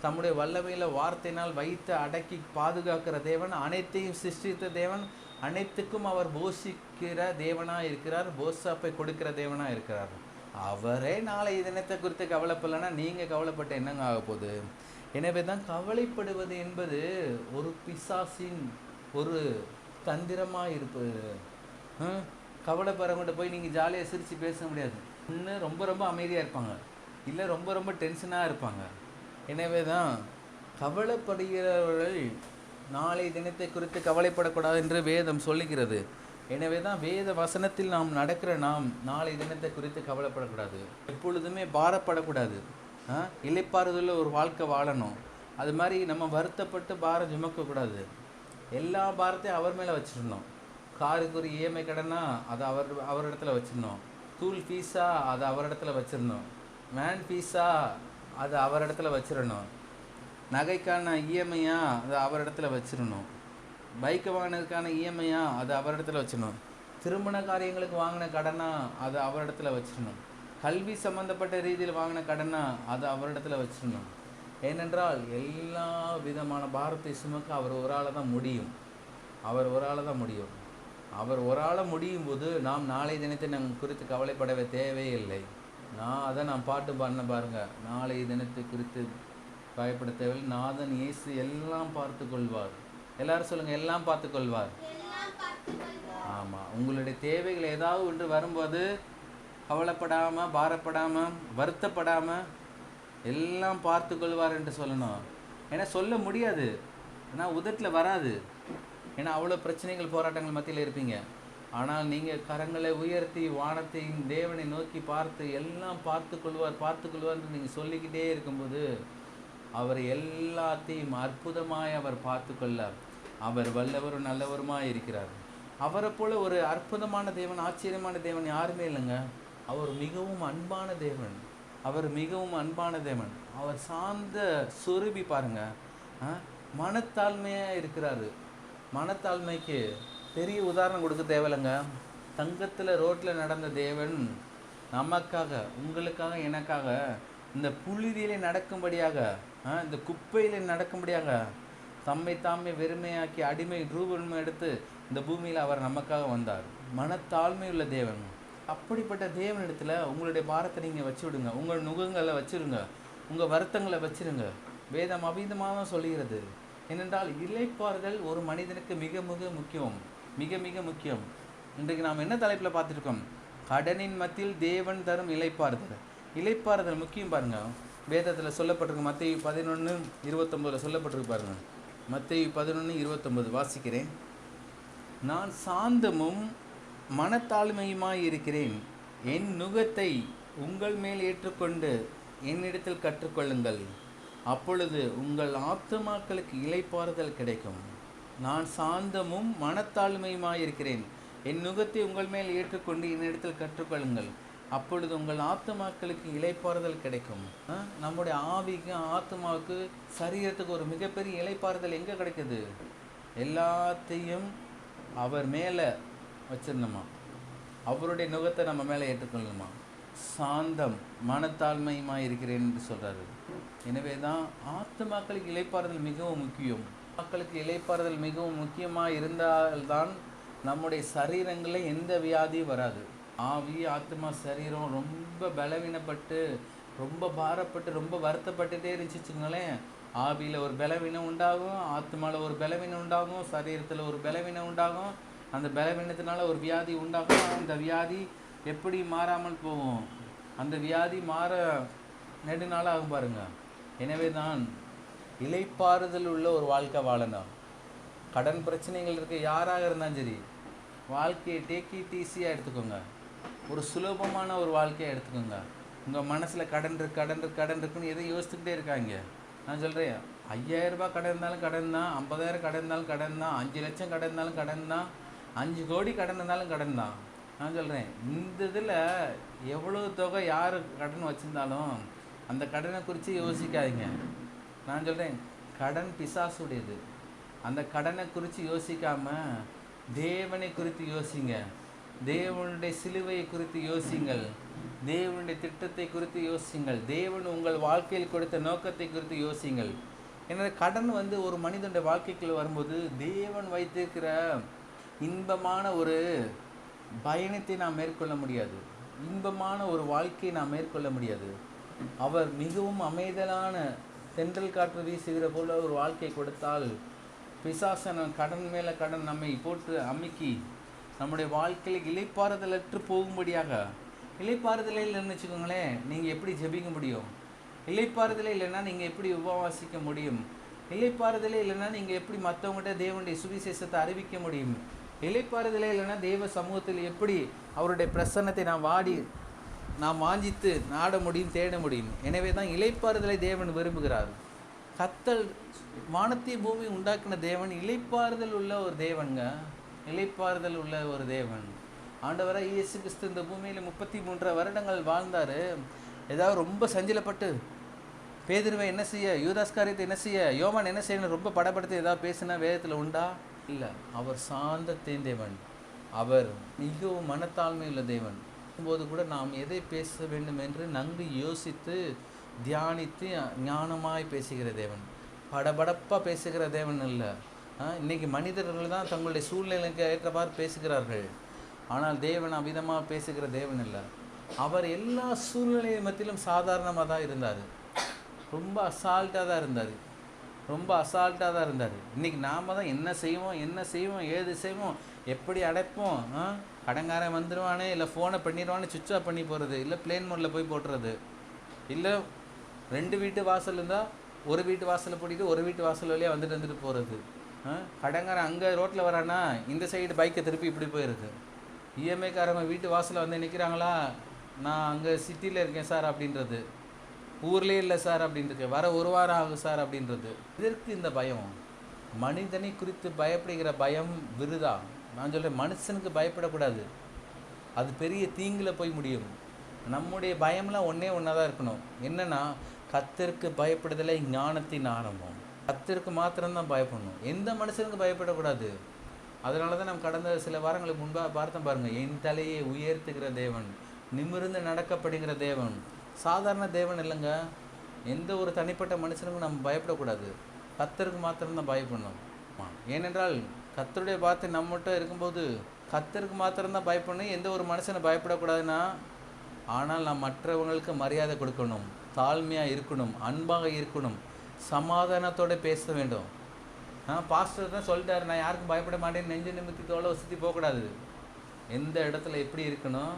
A: தம்முடைய வல்லமையில் வார்த்தையினால் வைத்து அடக்கி பாதுகாக்கிற தேவன், அனைத்தையும் சிருஷ்டித்த தேவன், அனைத்துக்கும் அவர் போஷிக்கிற தேவனாக இருக்கிறார், போஷாப்பை கொடுக்கிற தேவனாக இருக்கிறார். அவரே நாளை தினத்தை குறித்து கவலைப்படலைன்னா நீங்கள் கவலைப்பட்ட என்னங்க ஆக போகுது? எனவே தான் கவலைப்படுவது என்பது ஒரு பிசாசின் ஒரு தந்திரமாக இருப்பது. கவலைப்படுறவங்கள்ட்ட போய் நீங்கள் ஜாலியாக சிரித்து பேச முடியாது. இன்னும் ரொம்ப ரொம்ப அமைதியாக இருப்பாங்க, இல்லை ரொம்ப ரொம்ப டென்ஷனாக இருப்பாங்க. எனவே தான் கவலைப்படுகிறவர்கள் நாளை தினத்தை குறித்து கவலைப்படக்கூடாது என்று வேதம் சொல்லுகிறது. எனவே தான் வேத வசனத்தில் நாம் நடக்கிற நாம் நாளை தினத்தை குறித்து கவலைப்படக்கூடாது, எப்பொழுதுமே பாரப்படக்கூடாது. இளைப்பாறுதலில் ஒரு வாழ்க்கை வாழணும். அது மாதிரி நம்ம வருத்தப்பட்டு பாரம் சுமக்கக்கூடாது. எல்லா பாரத்தையும் அவர் மேலே வச்சிடணும். காருக்கு ஒரு இஎம்ஐ கடனா அதை அவரிடத்துல வச்சிடணும். ஸ்கூல் ஃபீஸா அதை அவரிடத்துல வச்சிடணும். வேன் ஃபீஸா அது அவரிடத்துல வச்சிடணும். நகைக்கான இஎம்ஐயா அதை அவரிடத்துல வச்சிடணும். பைக்கை வாங்கினதுக்கான இஎம்ஐயா அதை அவரிடத்துல வச்சிடணும். திருமண காரியங்களுக்கு வாங்கின கடனா அதை அவரிடத்துல வச்சிடணும். கல்வி சம்மந்தப்பட்ட ரீதியில் வாங்கின கடனா அதை அவரிடத்துல வச்சிடணும். ஏனென்றால் எல்லா விதமான பாரத்தை சுமக்க அவர் ஒரு ஆளை தான் முடியும். அவர் ஒரு ஆளை தான் முடியும். அவர் ஒரு ஆளை முடியும் போது நாம் நாளை தினத்தை நம் குறித்து கவலைப்படவே தேவையில்லை. நான் பாட்டு பாடின பாருங்க, நாளை தினத்தை குறித்து பயப்பட தேவையில்லை, நாதன் இயேசு எல்லாம் பார்த்து கொள்வார். எல்லாரும் சொல்லுங்க, எல்லாம் பார்த்து கொள்வார். ஆமாம், உங்களுடைய தேவைகள் ஏதாவது ஒன்று வரும்போது கவலைப்படாமல், பாரப்படாமல், வருத்தப்படாமல் எல்லாம் பார்த்து கொள்வார் என்று சொல்லணும். ஏன்னா சொல்ல முடியாது, ஏன்னா உதட்டில் வராது. ஏன்னா அவ்வளோ பிரச்சனைகள் போராட்டங்கள் மத்தியில் இருப்பீங்க. ஆனால் நீங்கள் கரங்களை உயர்த்தி வானத்தையும் தேவனை நோக்கி பார்த்து எல்லாம் பார்த்து கொள்வார்னு நீங்கள் சொல்லிக்கிட்டே இருக்கும்போது அவர் எல்லாத்தையும் அற்புதமாய் அவர் பார்த்து கொள்ள அவர் வல்லவரும் நல்லவருமாய் இருக்கிறார். அவரை போல ஒரு அற்புதமான தேவன், ஆச்சரியமான தேவன் யாருமே இல்லைங்க. அவர் மிகவும் அன்பான தேவன். அவர் சார்ந்த சொருபி பாருங்க, மனத்தாழ்மையாக இருக்கிறாரு. மனத்தாழ்மைக்கு பெரிய உதாரணம் கொடுக்க தேவையில்லைங்க. தங்கத்தில் ரோட்டில் நடந்த தேவன் நமக்காக, உங்களுக்காக, எனக்காக இந்த புழுதியிலே நடக்கும்படியாக, இந்த குப்பையில் நடக்கும்படியாக தம்மை தாமே வெறுமையாக்கி அடிமை ரூபம் எடுத்து இந்த பூமியில் அவர் நமக்காக வந்தார். மனத்தாழ்மை உள்ள தேவன். அப்படிப்பட்ட தேவனிடத்தில் உங்களுடைய பாரத்தை நீங்கள் வச்சு விடுங்க. உங்கள் நுகங்களை வச்சுருங்க, உங்கள் வருத்தங்களை வச்சுருங்க. வேதம் அபீதமாக தான் சொல்லுகிறது. ஏனென்றால் இளைப்பாறுதல் ஒரு மனிதனுக்கு மிக மிக முக்கியம். இன்றைக்கு நாம் என்ன தலைப்பில் பார்த்துருக்கோம்? கடனின் மத்தியில் தேவன் தரும் இளைப்பாறுதல் முக்கியம் பாருங்க. வேதத்தில் சொல்லப்பட்டிருக்கு. மத்தேயு 11:29 சொல்லப்பட்டிருக்கு பாருங்க. மத்தேயு 11:29 வாசிக்கிறேன். நான் சாந்தமும் மனத்தாழ்மையுமாய் இருக்கிறேன். என் நுகத்தை உங்கள் மேல் ஏற்றுக்கொண்டு என்னிடத்தில் கற்றுக்கொள்ளுங்கள், அப்பொழுது உங்கள் ஆத்துமாக்களுக்கு இளைப்பாறுதல் கிடைக்கும். நான் சாந்தமும் மனத்தாழ்மையுமாய் இருக்கிறேன். என் நுகத்தை உங்கள் மேல் ஏற்றுக்கொண்டு என்னிடத்தில் கற்றுக்கொள்ளுங்கள், அப்பொழுது உங்கள் ஆத்துமாக்களுக்கு இளைப்பாறுதல் கிடைக்கும். நம்முடைய ஆவிக்கு, ஆத்மாவுக்கு, சரீரத்துக்கு ஒரு மிகப்பெரிய இளைப்பாறுதல் எங்கே கிடைக்குது? எல்லாத்தையும் அவர் மேலே வச்சிடணுமா, அவருடைய நுகத்தை நம்ம மேலே ஏற்றுக்கொள்ளணுமா. சாந்தம் மனத்தாழ்மையுமாய் இருக்கிறேன் என்று சொல்கிறாரு. எனவே தான் ஆத்துமாக்களுக்கு இளைப்பாறுதல் மிகவும் முக்கியம். மக்களுக்கு இளைப்பாறுதல் மிகவும் முக்கியமாக இருந்தால்தான் நம்முடைய சரீரங்களில் எந்த வியாதியும் வராது. ஆவி, ஆத்மா, சரீரம் ரொம்ப பலவீனப்பட்டு, ரொம்ப பாரப்பட்டு, ரொம்ப வருத்தப்பட்டுட்டே இருந்துச்சுங்களேன், ஆவியில் ஒரு பலவீனம் உண்டாகும், ஆத்மாவில் ஒரு பலவீனம் உண்டாகும், சரீரத்தில் ஒரு பலவீனம் உண்டாகும். அந்த பலவீனத்தினால ஒரு வியாதி உண்டாகும். அந்த வியாதி எப்படி மாறாமல் போகும்? அந்த வியாதி மாற நெடுநாள் ஆகும் பாருங்க. எனவே தான் இளைப்பாறுதல் உள்ள ஒரு வாழ்க்கை வாழணும். கடன் பிரச்சனைகள் இருக்க யாராக இருந்தாலும் சரி, வாழ்க்கையை டேக் இட் ஈஸியாக எடுத்துக்கோங்க. ஒரு சுலபமான ஒரு வாழ்க்கையை எடுத்துக்கோங்க. உங்கள் மனசில் கடன் இருக்குன்னு எதையும் யோசிச்சுக்கிட்டே இருக்காங்க. நான் சொல்கிறேன், 5000 ரூபாய் கடன் இருந்தாலும் கடன் தான், 50,000 கடன் இருந்தாலும் கடன் தான், 5 லட்சம் கடன் இருந்தாலும் கடன் தான், 5 கோடி கடன் இருந்தாலும் கடன் தான். நான் சொல்கிறேன், இந்த இதில் எவ்வளோ தொகை யார் கடன் வச்சுருந்தாலும் அந்த கடனை குறித்து யோசிக்காதீங்க. நான் சொல்கிறேன், கடன் பிசாசுடையது. அந்த கடனை குறித்து யோசிக்காமல் தேவனை குறித்து யோசிங்க. தேவனுடைய சிலுவையை குறித்து யோசிங்கள். தேவனுடைய திட்டத்தை குறித்து யோசிங்கள். தேவன் உங்கள் வாழ்க்கையில் கொடுத்த நோக்கத்தை குறித்து யோசிங்கள். எனவே கடன் ஒரு மனிதனுடைய வாழ்க்கைக்குள்ள வரும்போது தேவன் வைத்திருக்கிற இன்பமான ஒரு பயணத்தை நாம் மேற்கொள்ள முடியாது. இன்பமான ஒரு வாழ்க்கையை நாம் மேற்கொள்ள முடியாது. அவர் மிகவும் அமைதலான தென்றல் காற்று வீசுகிற போல ஒரு வாழ்க்கை கொடுத்தால், பிசாசன கடன் மேலே கடன் நம்மை போட்டு அமுக்கி நம்முடைய வாழ்க்கையில் இளைப்பாறுதலற்று போகும்படியாக. இளைப்பாறுதலே இல்லைன்னு வச்சுக்கோங்களேன், நீங்கள் எப்படி ஜெபிக்க முடியும்? இளைப்பாறுதலே இல்லைன்னா நீங்கள் எப்படி உபவாசிக்க முடியும்? இளைப்பாறுதலே இல்லைன்னா நீங்கள் எப்படி மற்றவங்கள்ட்ட தேவனுடைய சுவிசேஷத்தை அறிவிக்க முடியும்? இளைப்பாறுதலே இல்லைன்னா தேவ சமூகத்தில் எப்படி அவருடைய பிரசன்னத்தை நாம் வாஞ்சித்து நாட முடியும், தேட முடியும்? எனவே தான் இளைப்பாறுதலை தேவன் விரும்புகிறார். கத்தல் வானத்தை பூமி உண்டாக்கின தேவன் இளைப்பாறுதல் உள்ள ஒரு தேவனுங்க. இளைப்பாறுதல் உள்ள ஒரு தேவன். ஆண்டவராக இயேசு கிறிஸ்து இந்த பூமியில் 33 வருடங்கள் வாழ்ந்தார். ஏதாவது ரொம்ப சஞ்சலப்பட்டு பேதுருவை என்ன செய்ய, யூதாஸ்காரியத்தை என்ன செய்ய, யோவான் என்ன செய்யணும் ரொம்ப படப்படுத்தி ஏதாவது பேசினா வேதத்தில் உண்டா? இல்லை. அவர் சாந்த தேவன். அவர் மிகவும் மனத்தாழ்மை உள்ள தேவன். போது கூட நாம் எதை பேச வேண்டும் என்று நன்கு யோசித்து தியானித்து ஞானமாய் பேசுகிற தேவன். படபடப்பாக பேசுகிற தேவன் இல்லை. இன்றைக்கி மனிதர்கள் தான் தங்களுடைய சூழ்நிலைக்கு ஏற்றவாறு பேசுகிறார்கள். ஆனால் தேவன் அவ்விதமாக பேசுகிற தேவன் இல்லை. அவர் எல்லா சூழ்நிலை மத்தியிலும் சாதாரணமாக தான் இருந்தார். ரொம்ப அசால்ட்டாக தான் இருந்தார். இன்றைக்கி நாம் தான் என்ன செய்வோம், ஏது செய்வோம், எப்படி அடைப்போம், கடங்காரன் வந்துடுவானே, இல்லை ஃபோனை பண்ணிடுவானே, சுவிட்ச் ஆஃப் பண்ணி போகிறது, இல்லை பிளேன் மோடில் போய் போட்டுறது, இல்லை 2 வீட்டு வாசல் இருந்தால் ஒரு வீட்டு வாசலை போட்டிட்டு ஒரு வீட்டு வாசல் வழியாக வந்துட்டு போகிறது. கடங்காரன் அங்கே ரோட்டில் வரானா இந்த சைடு பைக்கை திருப்பி இப்படி போயிடுது. இஎம்ஐக்காரங்க வீட்டு வாசலில் வந்து நிற்கிறாங்களா, நான் அங்கே சிட்டியில் இருக்கேன் சார் அப்படின்றது, ஊர்லேயே இல்லை சார் அப்படின்றது, வர 1 வாரம் ஆகும் சார் அப்படின்றது. இதற்கு இந்த பயம், மனிதனை குறித்து பயப்படுகிற பயம் விருதா. நான் சொல்கிறேன், மனுஷனுக்கு பயப்படக்கூடாது, அது பெரிய தீங்கில் போய் முடியும். நம்முடைய பயம்லாம் ஒன்றா தான் இருக்கணும். என்னென்னா, கர்த்தருக்கு பயப்படுதலை ஞானத்தின் ஆரம்பம். கர்த்தருக்கு மாத்திரம்தான் பயப்படணும், எந்த மனுஷனுக்கு பயப்படக்கூடாது. அதனால தான் நம்ம கடந்த சில வாரங்களுக்கு முன்பாக பார்த்தோம் பாருங்கள், என் தலையை உயர்த்துகிற தேவன், நிமிர்ந்து நடக்கப்படுகிற தேவன், சாதாரண தேவன் இல்லைங்க. எந்த ஒரு தனிப்பட்ட மனுஷனுக்கும் நம்ம பயப்படக்கூடாது, கர்த்தருக்கு மாத்திரம்தான் பயப்படணும். ஏனென்றால் கர்த்தருடைய வார்த்தை நம்மகிட்ட இருக்கும்போது கர்த்தருக்கு மாத்திரம்தான் பயப்படணும், எந்த ஒரு மனுஷனை பயப்படக்கூடாதுன்னா. ஆனால் நாம் மற்றவங்களுக்கு மரியாதை கொடுக்கணும், தாழ்மையாக இருக்கணும், அன்பாக இருக்கணும், சமாதானத்தோடு பேச வேண்டும். பாஸ்டர் தான் சொல்லிட்டாரு, நான் யாருக்கும் பயப்பட மாட்டேன்னு நெஞ்சு நிமித்தி தோலை சுற்றி போகக்கூடாது. எந்த இடத்துல எப்படி இருக்கணும்,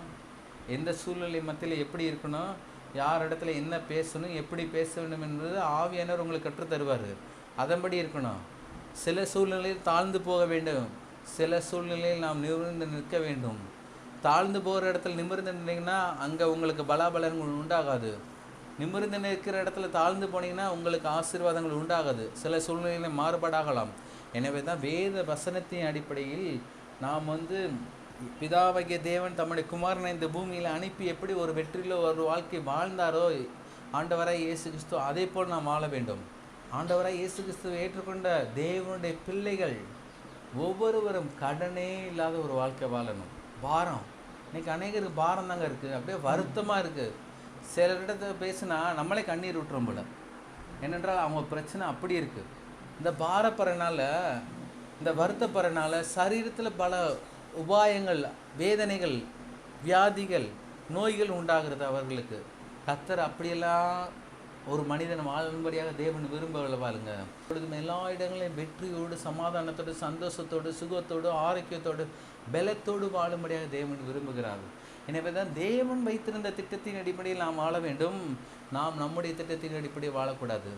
A: எந்த சூழ்நிலை மத்தியில் எப்படி இருக்கணும், யார் இடத்துல என்ன பேசணும், எப்படி பேச வேண்டும் என்பது ஆவியானவர் உங்களுக்கு கற்றுத் தருவார். அதன்படி இருக்கணும். சில சூழ்நிலையில் தாழ்ந்து போக வேண்டும், சில சூழ்நிலையில் நாம் நிமிர்ந்து நிற்க வேண்டும். தாழ்ந்து போகிற இடத்துல நிமிர்ந்து நின்றீங்கன்னா அங்கே உங்களுக்கு பலாபலன்கள் உண்டாகாது. நிமிர்ந்து நிற்கிற இடத்துல தாழ்ந்து போனீங்கன்னா உங்களுக்கு ஆசீர்வாதங்கள் உண்டாகாது. சில சூழ்நிலையில் மாறுபாடாகலாம். எனவே தான் வேத வசனத்தின் அடிப்படையில் நாம் பிதாவாகிய தேவன் தம்முடைய குமாரனை இந்த பூமியில் அனுப்பி எப்படி ஒரு வெற்றியில் ஒரு வாழ்க்கை வாழ்ந்தாரோ ஆண்டவராய் இயேசு கிறிஸ்து, அதே போல் நாம் வாழ வேண்டும். ஆண்டவராய் இயேசு கிறிஸ்துவை ஏற்றுக்கொண்ட தேவனுடைய பிள்ளைகள் ஒவ்வொருவரும் கடனே இல்லாத ஒரு வாழ்க்கை வாழணும். பாரம், இன்னைக்கு அநேகருக்கு பாரம் தாங்க இருக்குது, அப்படியே வருத்தமாக இருக்குது. சில இடத்துல பேசுனா நம்மளே கண்ணீர் விட்டுரும் போல. ஏனென்றால் அவங்க பிரச்சனை அப்படி இருக்குது. இந்த பாரப்படுறனால, இந்த வருத்தப்படுறனால சரீரத்தில் பல உபாயங்கள், வேதனைகள், வியாதிகள், நோய்கள் உண்டாகிறது அவர்களுக்கு. கர்த்தர் அப்படியெல்லாம் ஒரு மனிதன் வாழும்படியாக தேவன் விரும்பவில்லை பாருங்க. இப்பொழுதும் எல்லா இடங்களையும் வெற்றியோடு, சமாதானத்தோடு, சந்தோஷத்தோடு, சுகத்தோடு, ஆரோக்கியத்தோடு, பலத்தோடு வாழும்படியாக தேவன் விரும்புகிறார். எனவே தான் தேவன் வைத்திருந்த திட்டத்தின் அடிப்படையில் நாம் வாழ வேண்டும். நாம் நம்முடைய திட்டத்தின் அடிப்படையில் வாழக்கூடாது.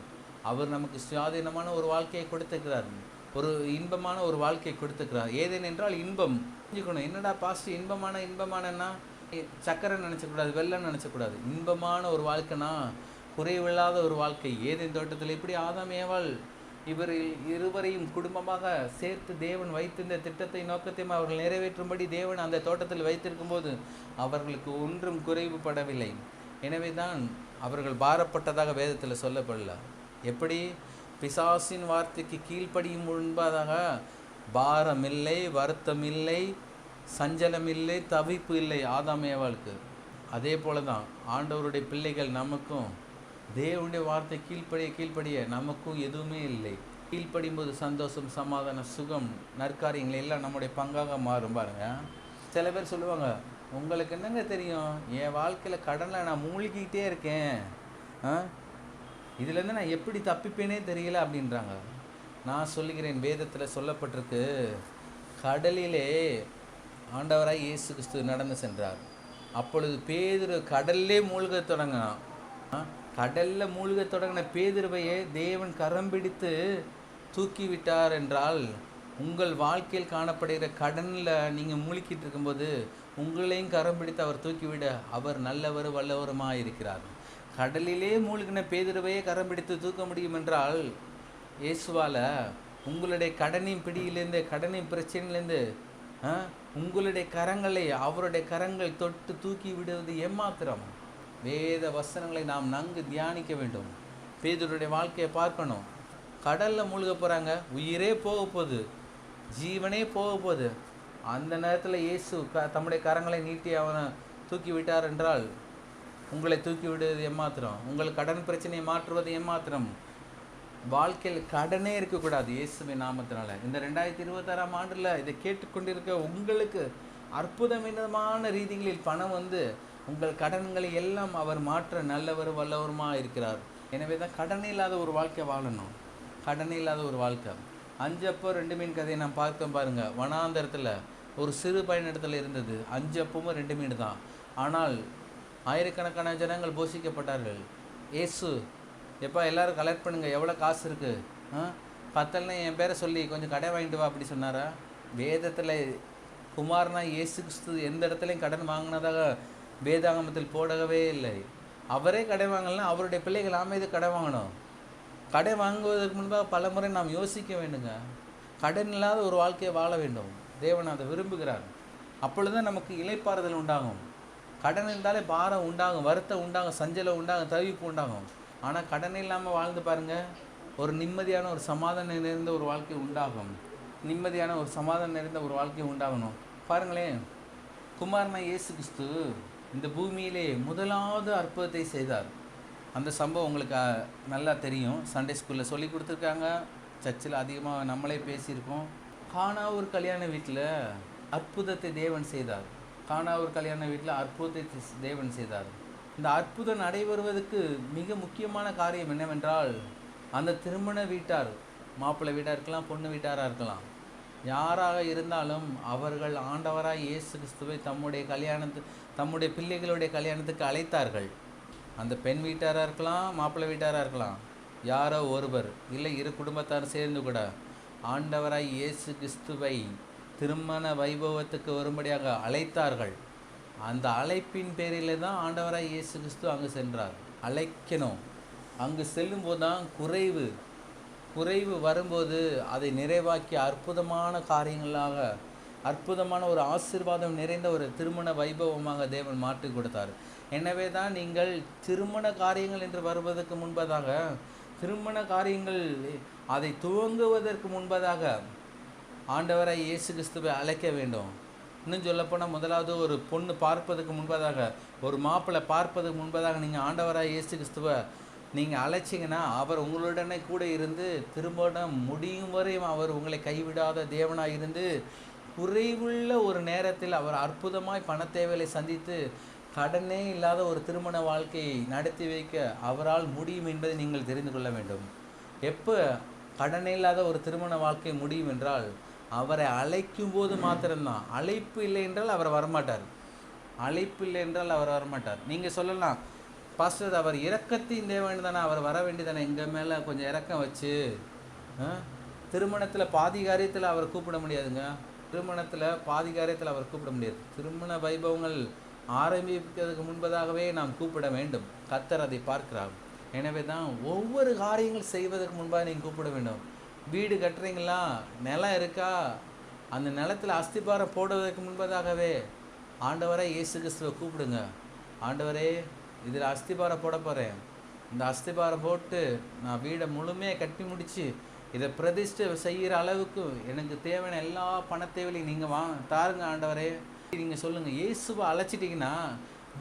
A: அவர் நமக்கு சுயாதீனமான ஒரு வாழ்க்கையை கொடுத்துக்கிறார், ஒரு இன்பமான ஒரு வாழ்க்கையை கொடுத்துக்கிறார். ஏதேன் என்றால் இன்பம். புரிஞ்சுக்கணும். என்னடா பாஸ்ட் இன்பமானன்னா சக்கரை நினச்சக்கூடாது, வெள்ளம் நினச்சக்கூடாது. இன்பமான ஒரு வாழ்க்கைனா குறைவில்லாத ஒரு வாழ்க்கை. ஏதேன் தோட்டத்தில் எப்படி ஆதாம் ஏவாள் இவர் இருவரையும் குடும்பமாக சேர்த்து தேவன் வைத்திருந்த திட்டத்தை, நோக்கத்தையும் அவர்கள் நிறைவேற்றும்படி தேவன் அந்த தோட்டத்தில் வைத்திருக்கும் போது அவர்களுக்கு ஒன்றும் குறைவுபடவில்லை. எனவே தான் அவர்கள் பாரப்பட்டதாக வேதத்தில் சொல்லப்படல. எப்படி பிசாசின் வார்த்தைக்கு கீழ்ப்படியும் முன்பதாக பாரம் இல்லை, வருத்தம் இல்லை, சஞ்சலம் இல்லை, தவிப்பு இல்லை ஆதாம் ஏவாளுக்கு. அதே போல தான் ஆண்டவருடைய பிள்ளைகள் நமக்கும் தேவனுடைய வார்த்தை கீழ்ப்படிய நமக்கும் எதுவுமே இல்லை. கீழ்ப்படியும் போது சந்தோஷம், சமாதானம், சுகம், நற்காரியங்கள் எல்லாம் நம்முடைய பங்காக மாறும் பாருங்க. சில பேர் சொல்லுவாங்க, உங்களுக்கு என்னங்க தெரியும், என் வாழ்க்கையில் கடனில் நான் மூழ்கிக்கிட்டே இருக்கேன், இதுலேருந்து நான் எப்படி தப்பிப்பேனே தெரியல அப்படின்றாங்க. நான் சொல்லுகிறேன், வேதத்தில் சொல்லப்பட்டிருக்கு, கடலிலே ஆண்டவராய் இயேசு கிறிஸ்து நடந்து சென்றார். அப்பொழுது பேதுரு கடல்லே மூழ்க தொடங்கினான். கடலில் மூழ்க தொடங்கின பேதுருவையே தேவன் கரம் பிடித்து தூக்கி விட்டார் என்றால், உங்கள் வாழ்க்கையில் காணப்படுகிற கடனில் நீங்கள் மூழ்கிட்டு இருக்கும்போது உங்களையும் கரம் பிடித்து அவர் தூக்கிவிட அவர் நல்லவர் வல்லவருமாக இருக்கிறார். கடலிலே மூழ்கின பேதுருவையே கரம் பிடித்து தூக்க முடியும் என்றால், இயேசுவால் உங்களுடைய கடனின் பிடியிலேருந்து, கடனின் பிரச்சனையிலேருந்து உங்களுடைய கரங்களை அவருடைய கரங்கள் தொட்டு தூக்கி விடுவது ஏமாத்திரம். வேத வசனங்களை நாம் நன்கு தியானிக்க வேண்டும். பேதுருடைய வாழ்க்கையை பார்க்கணும். கடலில் மூழ்க போகிறாங்க, உயிரே போக போகுது, ஜீவனே போக போகுது. அந்த நேரத்தில் இயேசு தம்முடைய கரங்களை நீட்டி அவனை தூக்கி விட்டார் என்றால், உங்களை தூக்கி விடுவது ஏமாத்திரம், உங்கள் கடன் பிரச்சனையை மாற்றுவது ஏமாத்திரம். வாழ்க்கையில் கடனே இருக்கக்கூடாது இயேசுவின் நாமத்தினால. இந்த 2026ஆம் ஆண்டில் இதை கேட்டுக்கொண்டிருக்க உங்களுக்கு அற்புதமான ரீதிகளில் பணம் உங்கள் கடன்களை எல்லாம் அவர் மாற்ற நல்லவர் வல்லவருமாக இருக்கிறார். எனவே தான் கடனே இல்லாத ஒரு வாழ்க்கை வாழணும். கடனே இல்லாத ஒரு வாழ்க்கை. 5 அப்பம் 2 மீன் கதையை நான் பார்க்க பாருங்கள். வனாந்தரத்தில் ஒரு சிறு பயனிடத்தில் இருந்தது. 5 அப்பமும் 2 மீன் தான். ஆனால் ஆயிரக்கணக்கான ஜனங்கள் போஷிக்கப்பட்டார்கள். இயேசு, எப்போ எல்லோரும் கலெக்ட் பண்ணுங்கள், எவ்வளோ காசு இருக்குது, பத்தல்னா என் பேரை சொல்லி கொஞ்சம் கடை வாங்கிட்டு வா அப்படி சொன்னாரா? வேதத்தில் குமாரனா இயேசு கிறிஸ்து எந்த இடத்துலையும் கடன் வாங்கினதாக வேதாகமத்தில் போடவே இல்லை. அவரே கடை வாங்கலாம், அவருடைய பிள்ளைகள் இது கடை வாங்கணும். கடை வாங்குவதற்கு முன்பாக பல முறை நாம் யோசிக்க வேண்டுங்க. கடன் இல்லாத ஒரு வாழ்க்கையை வாழ வேண்டும். தேவன் அதை விரும்புகிறார். அப்பொழுது தான் நமக்கு இளைப்பாறுதல் உண்டாகும். கடன் இருந்தாலே பாரம் உண்டாகும், வருத்தம் உண்டாகும், சஞ்சலம் உண்டாகும், தவிப்பு உண்டாகும். ஆனால் கடன் இல்லாமல் வாழ்ந்து பாருங்கள், ஒரு நிம்மதியான ஒரு சமாதானம் நிறைந்த ஒரு வாழ்க்கை உண்டாகும். நிம்மதியான ஒரு சமாதானம் நிறைந்த ஒரு வாழ்க்கை உண்டாகணும். பாருங்களேன், குமாரனா இயேசு கிறிஸ்து இந்த பூமியிலே முதலாவது அற்புதத்தை செய்தார். அந்த சம்பவம் உங்களுக்கு நல்லா தெரியும். சண்டே ஸ்கூலில் சொல்லி கொடுத்துருக்காங்க, சர்ச்சில் அதிகமாக நம்மளே பேசியிருக்கோம். கானா ஒரு கல்யாண வீட்டில் அற்புதத்தை தேவன் செய்தார். கானா ஒரு கல்யாண வீட்டில் அற்புதத்தை தேவன் செய்தார். இந்த அற்புதம் நடைபெறுவதற்கு மிக முக்கியமான காரியம் என்னவென்றால், அந்த திருமண வீட்டார், மாப்பிள்ளை வீட்டாக இருக்கலாம், பொண்ணு வீட்டாராக இருக்கலாம், யாராக இருந்தாலும் அவர்கள் ஆண்டவராய் இயேசு கிறிஸ்துவை தம்முடைய பிள்ளைகளுடைய கல்யாணத்துக்கு அழைத்தார்கள். அந்த பெண் வீட்டாராக இருக்கலாம், மாப்பிள்ளை வீட்டாராக இருக்கலாம், யாரோ ஒருவர் இல்லை இரு குடும்பத்தார் சேர்ந்து கூட ஆண்டவராய் இயேசு கிறிஸ்துவை திருமண வைபவத்துக்கு வரும்படியாக அழைத்தார்கள். அந்த அழைப்பின் பேரில் தான் ஆண்டவராய் இயேசு கிறிஸ்து அங்கு சென்றார். அழைக்கணும். அங்கு செல்லும்போது தான் குறைவு வரும்போது அதை நிறைவாக்கி அற்புதமான காரியங்களாக, அற்புதமான ஒரு ஆசீர்வாதம் நிறைந்த ஒரு திருமண வைபவமாக தேவன் மாற்றி கொடுத்தார். எனவே தான் நீங்கள் திருமண காரியங்கள் என்று வருவதற்கு முன்பதாக, திருமண காரியங்கள் அதை துவங்குவதற்கு முன்பதாக ஆண்டவரை இயேசு கிறிஸ்துவை அழைக்க வேண்டும். இன்னும் சொல்லப்போனால் முதலாவது ஒரு பொண்ணு பார்ப்பதற்கு முன்பதாக, ஒரு மாப்பிள்ளை பார்ப்பதற்கு முன்பதாக நீங்கள் ஆண்டவராக இயேசு கிறிஸ்துவை நீங்கள் அழைச்சிங்கன்னா அவர் உங்களுடனே கூட இருந்து திருமணம் முடியும் வரையும் அவர் உங்களை கைவிடாத தேவனாக இருந்து குறைவுள்ள ஒரு நேரத்தில் அவர் அற்புதமாய் பண தேவைகளை சந்தித்து கடனே இல்லாத ஒரு திருமண வாழ்க்கையை நடத்தி வைக்க அவரால் முடியும் என்பதை நீங்கள் தெரிந்து கொள்ள வேண்டும். எப்போ கடனே இல்லாத ஒரு திருமண வாழ்க்கை முடியும் என்றால் அவரை அழைக்கும் போது மாத்திரம்தான். அழைப்பு இல்லை என்றால் அவர் வரமாட்டார். அழைப்பு இல்லை என்றால் அவர் வரமாட்டார். நீங்கள் சொல்லலாம், பாஸ்டர் அவர் இரக்கத்தின் தேவன் தானே, அவர் வர வேண்டியதானே, எங்கள் மேலே கொஞ்சம் இரக்கம் வச்சு. திருமணத்தில் பாதி காரியத்தில் அவர் கூப்பிட முடியாதுங்க. திருமணத்தில் பாதி காரியத்தில் அவர் கூப்பிட முடியாது. திருமண வைபவங்கள் ஆரம்பிப்பதற்கு முன்பதாகவே நாம் கூப்பிட வேண்டும். கர்த்தர் அதை பார்க்கிறார். எனவே தான் ஒவ்வொரு காரியங்கள் செய்வதற்கு முன்பாக நீங்கள் கூப்பிட வேண்டும். வீடு கட்டுறீங்களா, நிலம் இருக்கா, அந்த நிலத்தில் அஸ்திபாரம் போடுவதற்கு முன்பதாகவே ஆண்டவரே இயேசு கிறிஸ்துவை கூப்பிடுங்க. ஆண்டவரே இதில் அஸ்திபாரம் போட போகிறேன், இந்த அஸ்திபாரம் போட்டு நான் வீடை முழுமையாக கட்டி முடித்து இதை பிரதிஷ்டை செய்கிற அளவுக்கு எனக்கு தேவையான எல்லா பண தேவையிலையும் நீங்கள் தாருங்க ஆண்டவரே. நீங்கள் சொல்லுங்கள். இயேசுவை அழைச்சிட்டிங்கன்னா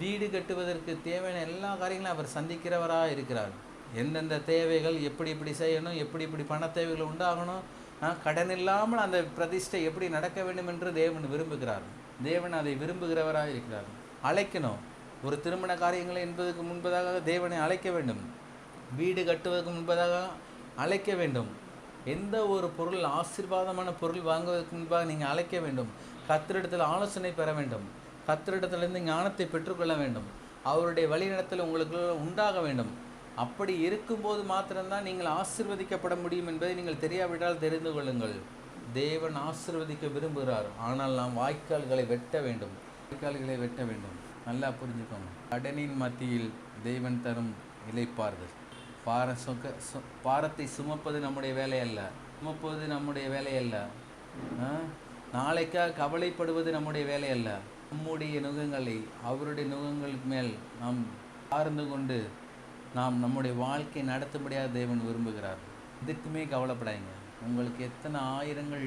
A: வீடு கட்டுவதற்கு தேவையான எல்லா காரியங்களும் அவர் சந்திக்கிறவராக இருக்கிறார். எந்தெந்த தேவைகள் எப்படி செய்யணும், எப்படி பண தேவைகள் உண்டாகணும், கடன் இல்லாமல் அந்த பிரதிஷ்டை எப்படி நடக்க வேண்டும் என்று தேவன் விரும்புகிறார். தேவன் அதை விரும்புகிறவராக இருக்கிறார். அழைக்கணும். ஒரு திருமண காரியங்களை என்பதற்கு முன்பதாக தேவனை அழைக்க வேண்டும். வீடு கட்டுவதற்கு முன்பதாக அழைக்க வேண்டும். எந்த ஒரு பொருள், ஆசீர்வாதமான பொருள் வாங்குவதற்கு முன்பாக நீங்கள் அழைக்க வேண்டும். கர்த்தரிடத்தில் ஆலோசனை பெற வேண்டும். கர்த்தரிடத்திலிருந்து ஞானத்தை பெற்றுக்கொள்ள வேண்டும். அவருடைய வழிநடத்தல் உங்களுக்கு உண்டாக வேண்டும். அப்படி இருக்கும்போது மாத்திரம்தான் நீங்கள் ஆசீர்வதிக்கப்பட முடியும் என்பதை நீங்கள் தெரியாவிட்டால் தெரிந்து கொள்ளுங்கள். தேவன் ஆசீர்வதிக்க விரும்புகிறார். ஆனால் நாம் வாய்க்கால்களை வெட்ட வேண்டும். நல்லா புரிஞ்சுக்கோங்க. கடனின் மத்தியில் தேவன் தரும் இளைப்பாறுதல். பாரத்தை சுமப்பது நம்முடைய வேலை அல்ல. நாளைக்காக கவலைப்படுவது நம்முடைய வேலை அல்ல. நம்முடைய நுகங்களை அவருடைய நுகங்களுக்கு மேல் நாம் சார்ந்து கொண்டு நாம் நம்முடைய வாழ்க்கை நடத்தும்படியாக தேவன் விரும்புகிறார். இதுக்குமே கவலைப்படாதீங்க. உங்களுக்கு எத்தனை ஆயிரங்கள்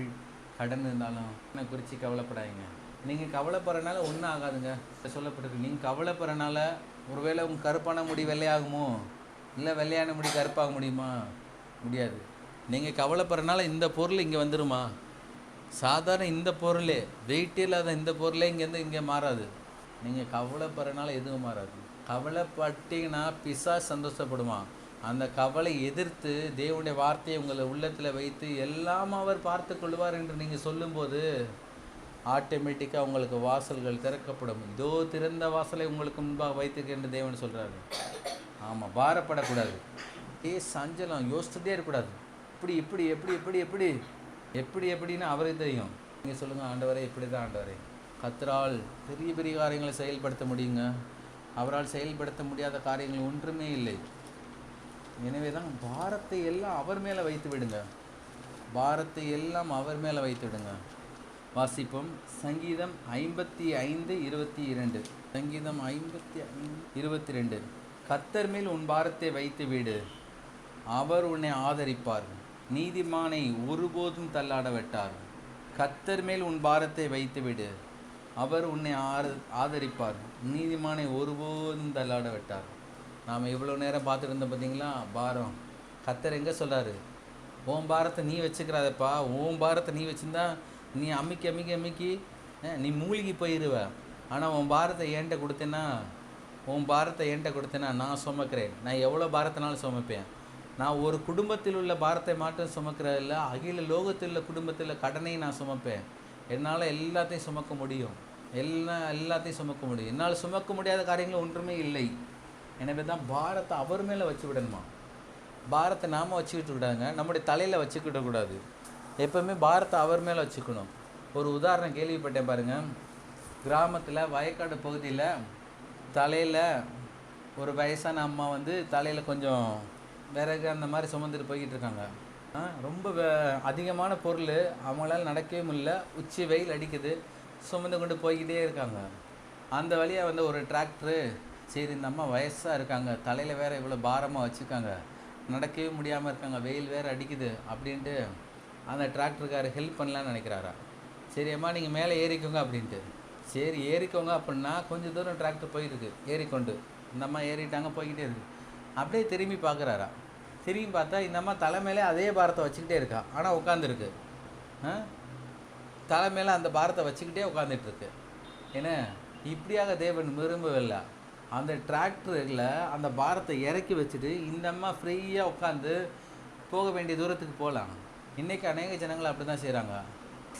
A: கடன் இருந்தாலும் என்னை குறித்து கவலைப்படாதீங்க. நீங்கள் கவலைப்படுறனால ஒன்றும் ஆகாதுங்க. சொல்லப்பட்டிருக்கு, நீங்கள் கவலைப்படுறனால ஒருவேளை உங்கள் கருப்பான முடி வெள்ளையாகுமோ, இல்லை வெள்ளையான முடி கருப்பாக முடியுமா? முடியாது. நீங்கள் கவலைப்படுறனால இந்த பொருள் இங்கே வந்துடுமா? சாதாரண இந்த பொருளே, வெயிட்டே இல்லாத இந்த பொருளே இங்கே மாறாது. நீங்கள் கவலைப்படுறனால எதுவும் மாறாது. கவலைப்பட்டீங்கன்னா பிசாசு சந்தோஷப்படுமா? அந்த கவலை எதிர்த்து தேவனுடைய வார்த்தையை உங்களை உள்ளத்தில் வைத்து எல்லாம் அவர் பார்த்து கொள்வார் என்று நீங்கள் சொல்லும்போது ஆட்டோமேட்டிக்காக உங்களுக்கு வாசல்கள் திறக்கப்படும். இதோ திறந்த வாசலை உங்களுக்கு முன்பாக வைத்திருக்க என்று தேவன் சொல்கிறாரு. ஆமாம், பாரப்படக்கூடாது. சஞ்சலம் யோசிச்சுட்டே இருக்கக்கூடாது. எப்படின்னு அவருக்கு தெரியும். நீங்கள் சொல்லுங்கள், ஆண்டவரே இப்படி தான் ஆண்டவரே. கர்த்தரால் பெரிய காரியங்களை செயல்படுத்த முடியுங்க. அவரால் செயல்படுத்த முடியாத காரியங்கள் ஒன்றுமே இல்லை. எனவே தான் பாரத்தை எல்லாம் அவர் மேலே வைத்து விடுங்க. வாசிப்போம். சங்கீதம் 55:22. சங்கீதம் 55:22. கர்த்தர் மேல் உன் பாரத்தை வைத்து விடு, அவர் உன்னை ஆதரிப்பார். நீதிமானை ஒருபோதும் தள்ளாட விட்டார். கர்த்தர் மேல் உன் பாரத்தை வைத்து விடு, அவர் உன்னை ஆதரிப்பார். நீதிமானை ஒருபோதும் தள்ளாட விட்டார். நாம் எவ்வளோ நேரம் பார்த்துட்டு இருந்தோம் பார்த்தீங்களா? பாரம். கர்த்தர் எங்கே சொல்கிறாரு? உன் பாரத்தை நீ வச்சுக்கிறாதப்பா. உன் பாரத்தை நீ வச்சுருந்தா நீ அம்மிக்கி நீ மூழ்கி போயிடுவ. ஆனால் உன் பாரத்தை என்கிட்ட கொடுத்தேன்னா நான் சுமக்கிறேன். நான் எவ்வளோ பாரத்தினாலும் சுமப்பேன். நான் ஒரு குடும்பத்தில் உள்ள பாரத்தை மாற்றம் சுமக்கிறதில்ல, அகில லோகத்தில் உள்ள குடும்பத்தில் கடனையும் நான் சுமப்பேன். என்னால் எல்லாத்தையும் சுமக்க முடியும். என்னால் சுமக்க முடியாத காரியங்கள் ஒன்றுமே இல்லை. எனவே தான் பாரத்தை அவர் மேலே வச்சு விடணுமா. பாரத்தை நாம் வச்சுக்கிட்டு விடாங்க, நம்முடைய தலையில் வச்சுக்கிட்ட கூடாது. எப்போவுமே பாரத்தை அவர் மேலே வச்சுக்கணும். ஒரு உதாரணம் கேள்விப்பட்டேன் பாருங்கள். கிராமத்தில் வயக்காடு பகுதியில் தலையில் ஒரு வயசான அம்மா தலையில் கொஞ்சம் விறகு அந்த மாதிரி சுமந்துட்டு போய்கிட்டு இருக்காங்க. ரொம்ப அதிகமான பொருள், அவங்களால நடக்கவே முடியல, உச்சி வெயில் அடிக்குது, சுமந்து கொண்டு போய்கிட்டே இருக்காங்க. அந்த வழியாக ஒரு டிராக்டரு, சரி இந்த அம்மா வயசாக இருக்காங்க, தலையில் வேறு இவ்வளோ பாரமாக வச்சுருக்காங்க, நடக்கவே முடியாமல் இருக்காங்க, வெயில் வேறு அடிக்குது அப்படின்ட்டு அந்த டிராக்டருக்காரர் ஹெல்ப் பண்ணலான்னு நினைக்கிறாரா. சரி அம்மா நீங்கள் மேலே ஏறிக்கோங்க அப்படின்ட்டு. சரி ஏறிக்கோங்க அப்படின்னா கொஞ்சம் தூரம் டிராக்டர் போயிருக்கு, ஏறிக்கொண்டு இந்த அம்மா ஏறிட்டாங்க, போய்கிட்டே இருக்குது. அப்படியே திரும்பி பார்க்குறாரா. திரும்பி பார்த்தா இந்த அம்மா தலை மேலே அதே பாரத்தை வச்சுக்கிட்டே இருக்கா, ஆனால் உட்காந்துருக்கு. தலை மேலே அந்த பாரத்தை வச்சுக்கிட்டே உட்காந்துட்டுருக்கு. ஏன்னா இப்படியாக தேவன் விரும்பவில்லை. அந்த டிராக்டரில் அந்த பாரத்தை இறக்கி வச்சுட்டு இந்த அம்மா ஃப்ரீயாக உட்காந்து போக வேண்டிய தூரத்துக்கு போகலாம். இன்றைக்கி அநேக ஜனங்கள் அப்படி தான் செய்கிறாங்க.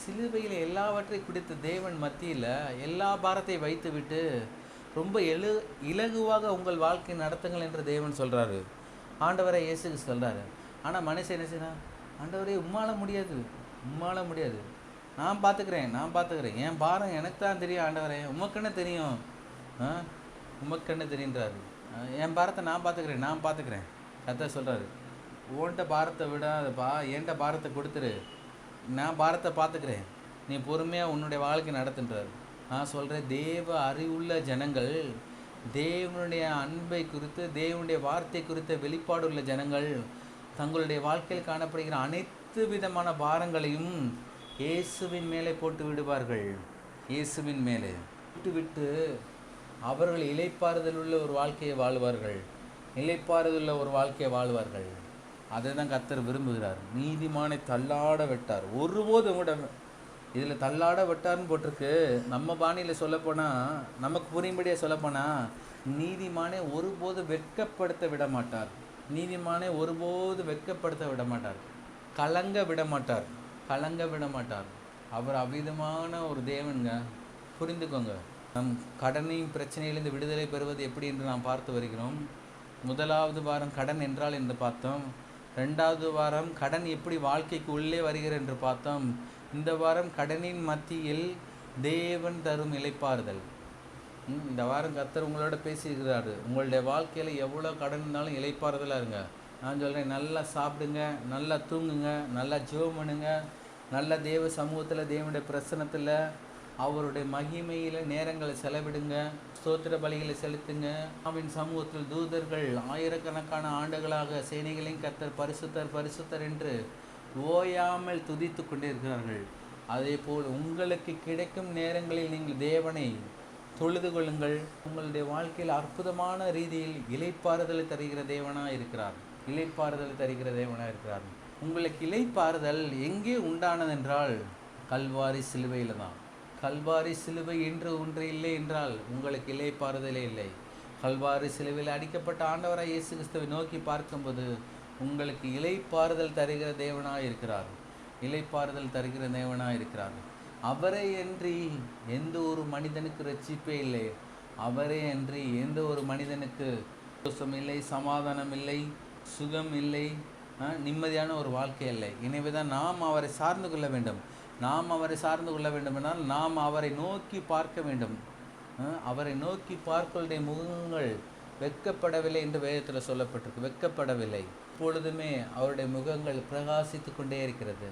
A: சிலுவையில் எல்லாவற்றையும் பிடித்த தேவன் மத்தியில் எல்லா பாரத்தையும் வைத்து விட்டு ரொம்ப இலகுவாக உங்கள் வாழ்க்கை நடத்துங்கள் என்று தேவன் சொல்கிறாரு. ஆண்டவரை இயேசுக்கு சொல்கிறாரு. ஆனால் மனுஷன் என்ன செய்யணும், ஆண்டவரே உம்மால முடியாது, நான் பார்த்துக்கிறேன், என் பாரம் எனக்கு தான் தெரியும், ஆண்டவரே உமக்குன்னு தெரியும், உமக்குன்னு தெரியுன்றாரு. என் பாரத்தை நான் பார்த்துக்கிறேன். கர்த்தர் சொல்கிறாரு, உன்கிட்ட பாரத்தை விடாதப்பா, என்கிட்ட பாரத்தை கொடுத்துரு, நான் பாரத்தை பார்த்துக்கிறேன், நீ பொறுமையாக உன்னுடைய வாழ்க்கை நடத்துன்றாரு. நான் சொல்கிறேன், தேவ அறிவுள்ள ஜனங்கள், தேவனுடைய அன்பை குறித்து, தேவனுடைய வார்த்தை குறித்த வெளிப்பாடு உள்ள ஜனங்கள் தங்களுடைய வாழ்க்கையில் காணப்படுகிற அனைத்து விதமான பாரங்களையும் இயேசுவின் மேலே போட்டு விடுவார்கள். இயேசுவின் மேலே விட்டு அவர்கள் இளைப்பாறுதல் உள்ள ஒரு வாழ்க்கையை வாழ்வார்கள். அதை தான் கர்த்தர் விரும்புகிறார். நீதிமானை தள்ளாட விட்டார், ஒருபோதும் கூட. இதில் தள்ளாட விட்டார்னு போட்டிருக்கு. நம்ம பாணியில் சொல்லப்போனால், நமக்கு புரியும்படியாக சொல்லப்போனால், நீதிமானை ஒருபோது வெட்கப்படுத்த விட மாட்டார். கலங்க விட மாட்டார். அவர் அவ்விதமான ஒரு தேவனுங்க. புரிந்துக்கோங்க. நம் கடனையும் பிரச்சனையிலிருந்து விடுதலை பெறுவது எப்படி என்று நாம் பார்த்து வருகிறோம். முதலாவது வாரம் கடன் என்றால் என்று பார்த்தோம். 2வது வாரம் கடன் எப்படி வாழ்க்கைக்கு உள்ளே வருகிறது என்று பார்த்தோம். இந்த வாரம் கடனின் மத்தியில் தேவன் தரும் இளைப்பாறுதல். இந்த வாரம் கர்த்தர் உங்களோட பேசியிருக்கிறாரு. உங்களுடைய வாழ்க்கையில் எவ்வளோ கடன் இருந்தாலும் இளைப்பாறுதலாக இருங்க. நான் சொல்கிறேன், நல்லா சாப்பிடுங்க, நல்லா தூங்குங்க, நல்லா ஜெபம் பண்ணுங்க, நல்ல தேவ சமூகத்தில், தேவனுடைய பிரசன்னத்தில், அவருடைய மகிமையில் நேரங்களை செலவிடுங்க, ஸ்தோத்திர பலிகளை செலுத்துங்க. அவன் சமூகத்தில் தூதர்கள் ஆயிரக்கணக்கான ஆண்டுகளாக சேனைகளையும் கர்த்தர் பரிசுத்தர் என்று ஓயாமல் துதித்து கொண்டே இருக்கிறார்கள். அதே போல் உங்களுக்கு கிடைக்கும் நேரங்களில் நீங்கள் தேவனை தொழுது கொள்ளுங்கள். உங்களுடைய வாழ்க்கையில் அற்புதமான ரீதியில் இளைப்பாறுதலை தருகிற தேவனாக இருக்கிறார். உங்களுக்கு இளைப்பாறுதல் எங்கே உண்டானதென்றால் கல்வாரி சிலுவையில் தான். கல்வாரி சிலுவை என்று ஒன்று இல்லை என்றால் உங்களுக்கு இளைப்பாறுதலே இல்லை. கல்வாரி சிலுவையில் அடிக்கப்பட்ட ஆண்டவராய் இயேசு கிறிஸ்துவை நோக்கி பார்க்கும்போது உங்களுக்கு இளைப்பாறுதல் தருகிற தேவனாக இருக்கிறார். அவரை அன்றி எந்த ஒரு மனிதனுக்கு ரட்சிப்பே இல்லை. அவரே அன்றி எந்த ஒரு மனிதனுக்கு சந்தோஷம் இல்லை, சமாதானம் இல்லை, சுகம் இல்லை, நிம்மதியான ஒரு வாழ்க்கை இல்லை. எனவே தான் நாம் அவரை சார்ந்து கொள்ள வேண்டும். என்றால் நாம் அவரை நோக்கி பார்க்க வேண்டும். அவரை நோக்கி பார்க்கலுடைய முகங்கள் வெட்கப்படவில்லை என்று வேதத்தில் சொல்லப்பட்டிருக்கு. வெட்கப்படவில்லை. எப்பொழுதுமே அவருடைய முகங்கள் பிரகாசித்து கொண்டே இருக்கிறது.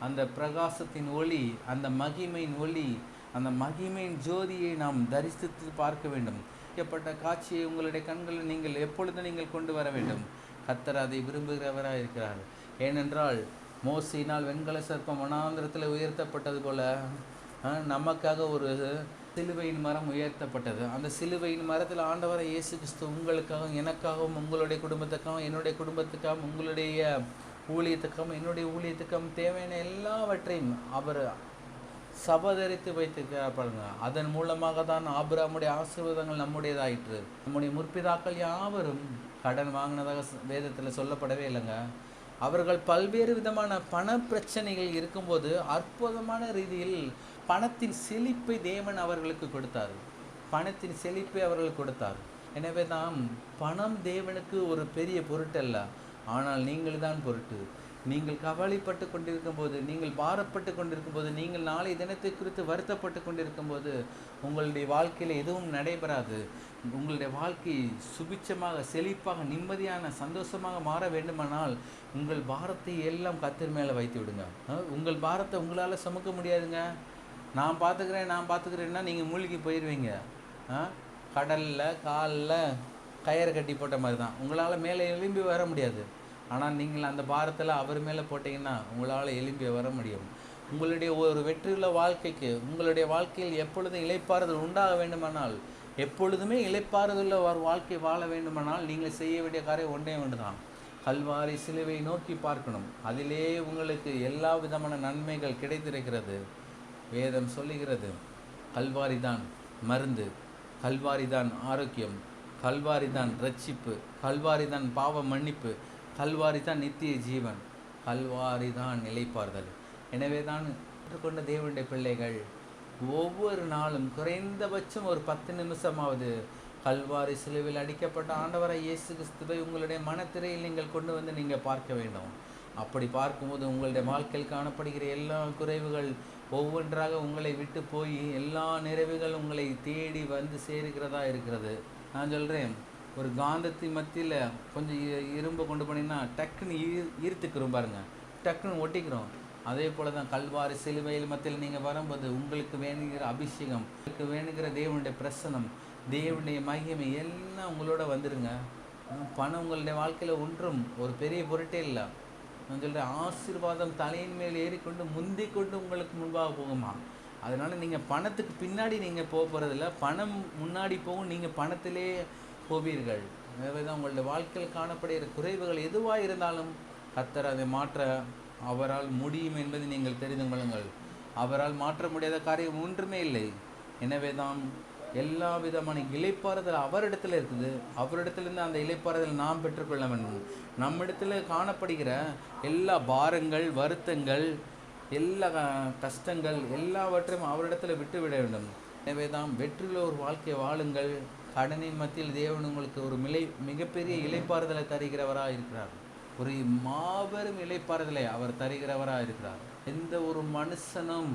A: அந்த பிரகாசத்தின் ஒளி, அந்த மகிமையின் ஒளி, அந்த மகிமையின் ஜோதியை நாம் தரிசித்து பார்க்க வேண்டும். வைக்கப்பட்ட காட்சியை உங்களுடைய கண்களில் நீங்கள் கொண்டு வர வேண்டும். கர்த்தர் அதை விரும்புகிறவராக இருக்கிறார். ஏனென்றால் மோசையினால் வெண்கல சர்ப்பம் வனாந்திரத்தில் உயர்த்தப்பட்டது போல நமக்காக ஒரு சிலுவையின் மரம் உயர்த்தப்பட்டது. அந்த சிலுவையின் மரத்தில் ஆண்டவரை இயேசு கிறிஸ்து உங்களுக்காகவும், எனக்காகவும், உங்களுடைய குடும்பத்துக்காகவும், என்னுடைய குடும்பத்துக்காகவும், உங்களுடைய ஊழியத்துக்காகவும், என்னுடைய ஊழியத்துக்காகவும் தேவையான எல்லாவற்றையும் அவர் சபதரித்து வைத்திருக்கிறார் பாருங்க. அதன் மூலமாக தான் ஆபிரகாமுடைய ஆசீர்வாதங்கள் நம்முடையதாயிற்று. நம்முடைய முற்பிதாக்கள் யாவரும் கடன் வாங்கினதாக வேதத்தில் சொல்லப்படவே இல்லைங்க. அவர்கள் பல்வேறு விதமான பண பிரச்சனைகள் இருக்கும்போது அற்புதமான ரீதியில் பணத்தின் செழிப்பை தேவன் அவர்களுக்கு கொடுத்தார். எனவே தான் பணம் தேவனுக்கு ஒரு பெரிய பொருட்டல்ல, ஆனால் நீங்கள் தான் பொருட்டு. நீங்கள் கவலைப்பட்டு கொண்டிருக்கும் போது, நீங்கள் பாரப்பட்டு கொண்டிருக்கும் போது, நீங்கள் நாளை தினத்தை குறித்து வருத்தப்பட்டு கொண்டிருக்கும் போது உங்களுடைய வாழ்க்கையில் எதுவும் நடைபெறாது. உங்களுடைய வாழ்க்கை சுபிட்சமாக, செழிப்பாக, நிம்மதியான, சந்தோஷமாக மாற வேண்டுமானால் உங்கள் பாரத்தை எல்லாம் கர்த்தர் மேலே வைத்து விடுங்க. உங்கள் பாரத்தை உங்களால் சுமக்க முடியாதுங்க. நான் பார்த்துக்கிறேன்னா நீங்கள் மூழ்கி போயிடுவீங்க. கடலில் காலில் கயிறு கட்டி போட்ட மாதிரி தான். உங்களால் மேலே எழும்பி வர முடியாது. ஆனால் நீங்கள் அந்த பாரத்தில் அவர் மேலே போட்டிங்கன்னா உங்களால் எழும்பி வர முடியும். உங்களுடைய ஒரு வெற்றியுள்ள வாழ்க்கைக்கு, உங்களுடைய வாழ்க்கையில் எப்பொழுதும் இளைப்பாறுதல் உண்டாக வேண்டுமானால், எப்பொழுதுமே இளைப்பாறுதலுள்ள ஒரு வாழ்க்கை வாழ வேண்டுமானால் நீங்கள் செய்ய வேண்டிய காரியம் ஒன்றே ஒன்று தான். கல்வாரி சிலுவை நோக்கி பார்க்கணும். அதிலே உங்களுக்கு எல்லா விதமான நன்மைகள் கிடைத்திருக்கிறது. வேதம் சொல்லுகிறது, கல்வாரி தான் மருந்து, கல்வாரி தான் ஆரோக்கியம், கல்வாரி தான் ரட்சிப்பு, கல்வாரி தான் பாவ மன்னிப்பு, கல்வாரி தான் நித்திய ஜீவன், கல்வாரி தான் நிலைப்பாறுதல். எனவே தான் ஏற்றுக்கொண்ட தேவனுடைய பிள்ளைகள் ஒவ்வொரு நாளும் குறைந்தபட்சம் ஒரு 10 நிமிஷமாவது கல்வாரி சிலுவையில் அடிக்கப்பட்ட ஆண்டவராய் இயேசு கிறிஸ்துவை உங்களுடைய மனத்திரையில் நீங்கள் கொண்டு வந்து நீங்கள் பார்க்க வேண்டும். அப்படி பார்க்கும்போது உங்களுடைய வாழ்க்கையில் காணப்படுகிற எல்லா குறைவுகள் ஒவ்வொன்றாக உங்களை விட்டு போய் எல்லா நிறைவுகள் உங்களை தேடி வந்து சேருகிறதா இருக்கிறது. நான் சொல்கிறேன், ஒரு காந்தத்தின் மத்தியில் கொஞ்சம் இரும்பு கொண்டு போனீங்கன்னா டக்குன்னு ஈர்த்துக்கிறோம் பாருங்க, டக்குன்னு ஒட்டிக்கிறோம். அதே போல் தான் கல்வாரி சிலுவையில் மத்தியில் நீங்கள் வரும்போது உங்களுக்கு வேணுங்கிற அபிஷேகம், உங்களுக்கு வேணுங்கிற தேவனுடைய பிரசனம், தேவனுடைய மகிமை எல்லாம் உங்களோட வந்துடுங்க. பணம் உங்களுடைய வாழ்க்கையில் ஒன்றும் ஒரு பெரிய பொருட்டே இல்லை. நான் சொல்கிறேன், ஆசீர்வாதம் தலையின் மேல் ஏறிக்கொண்டு முந்தி கொண்டு உங்களுக்கு முன்பாக போகுமா. அதனால் நீங்கள் பணத்துக்கு பின்னாடி நீங்கள் போகிறதில்ல, பணம் முன்னாடி போகும், நீங்கள் பணத்திலே போவீர்கள். எனவே தான் உங்களுடைய வாழ்க்கையில் காணப்படுகிற குறைவுகள் எதுவாக இருந்தாலும் கர்த்தர் அதை மாற்ற அவரால் முடியும் என்பதை நீங்கள் தெரிந்து கொள்ளுங்கள். அவரால் மாற்ற முடியாத காரியம் ஒன்றுமே இல்லை. எனவே தான் எல்லா விதமான இளைப்பாறுதல் அவரிடத்தில் இருக்குது. அவரிடத்திலிருந்து அந்த இளைப்பாறுதல் நாம் பெற்றுக்கொள்ள வேண்டும். நம்மிடத்தில் காணப்படுகிற எல்லா பாரங்கள், வருத்தங்கள், எல்லா கஷ்டங்கள் எல்லாவற்றையும் அவரிடத்தில் விட்டுவிட வேண்டும். எனவே தான் வெற்றியுள்ள ஒரு வாழ்க்கை வாழுங்கள். கடனின் மத்தியில் தேவன் உங்களுக்கு ஒரு மிகப்பெரிய இளைப்பாறுதலை தருகிறவராக இருக்கிறார். ஒரு மாபெரும் இளைப்பாறுதலை அவர் தருகிறவராக இருக்கிறார். எந்த ஒரு மனுஷனும்,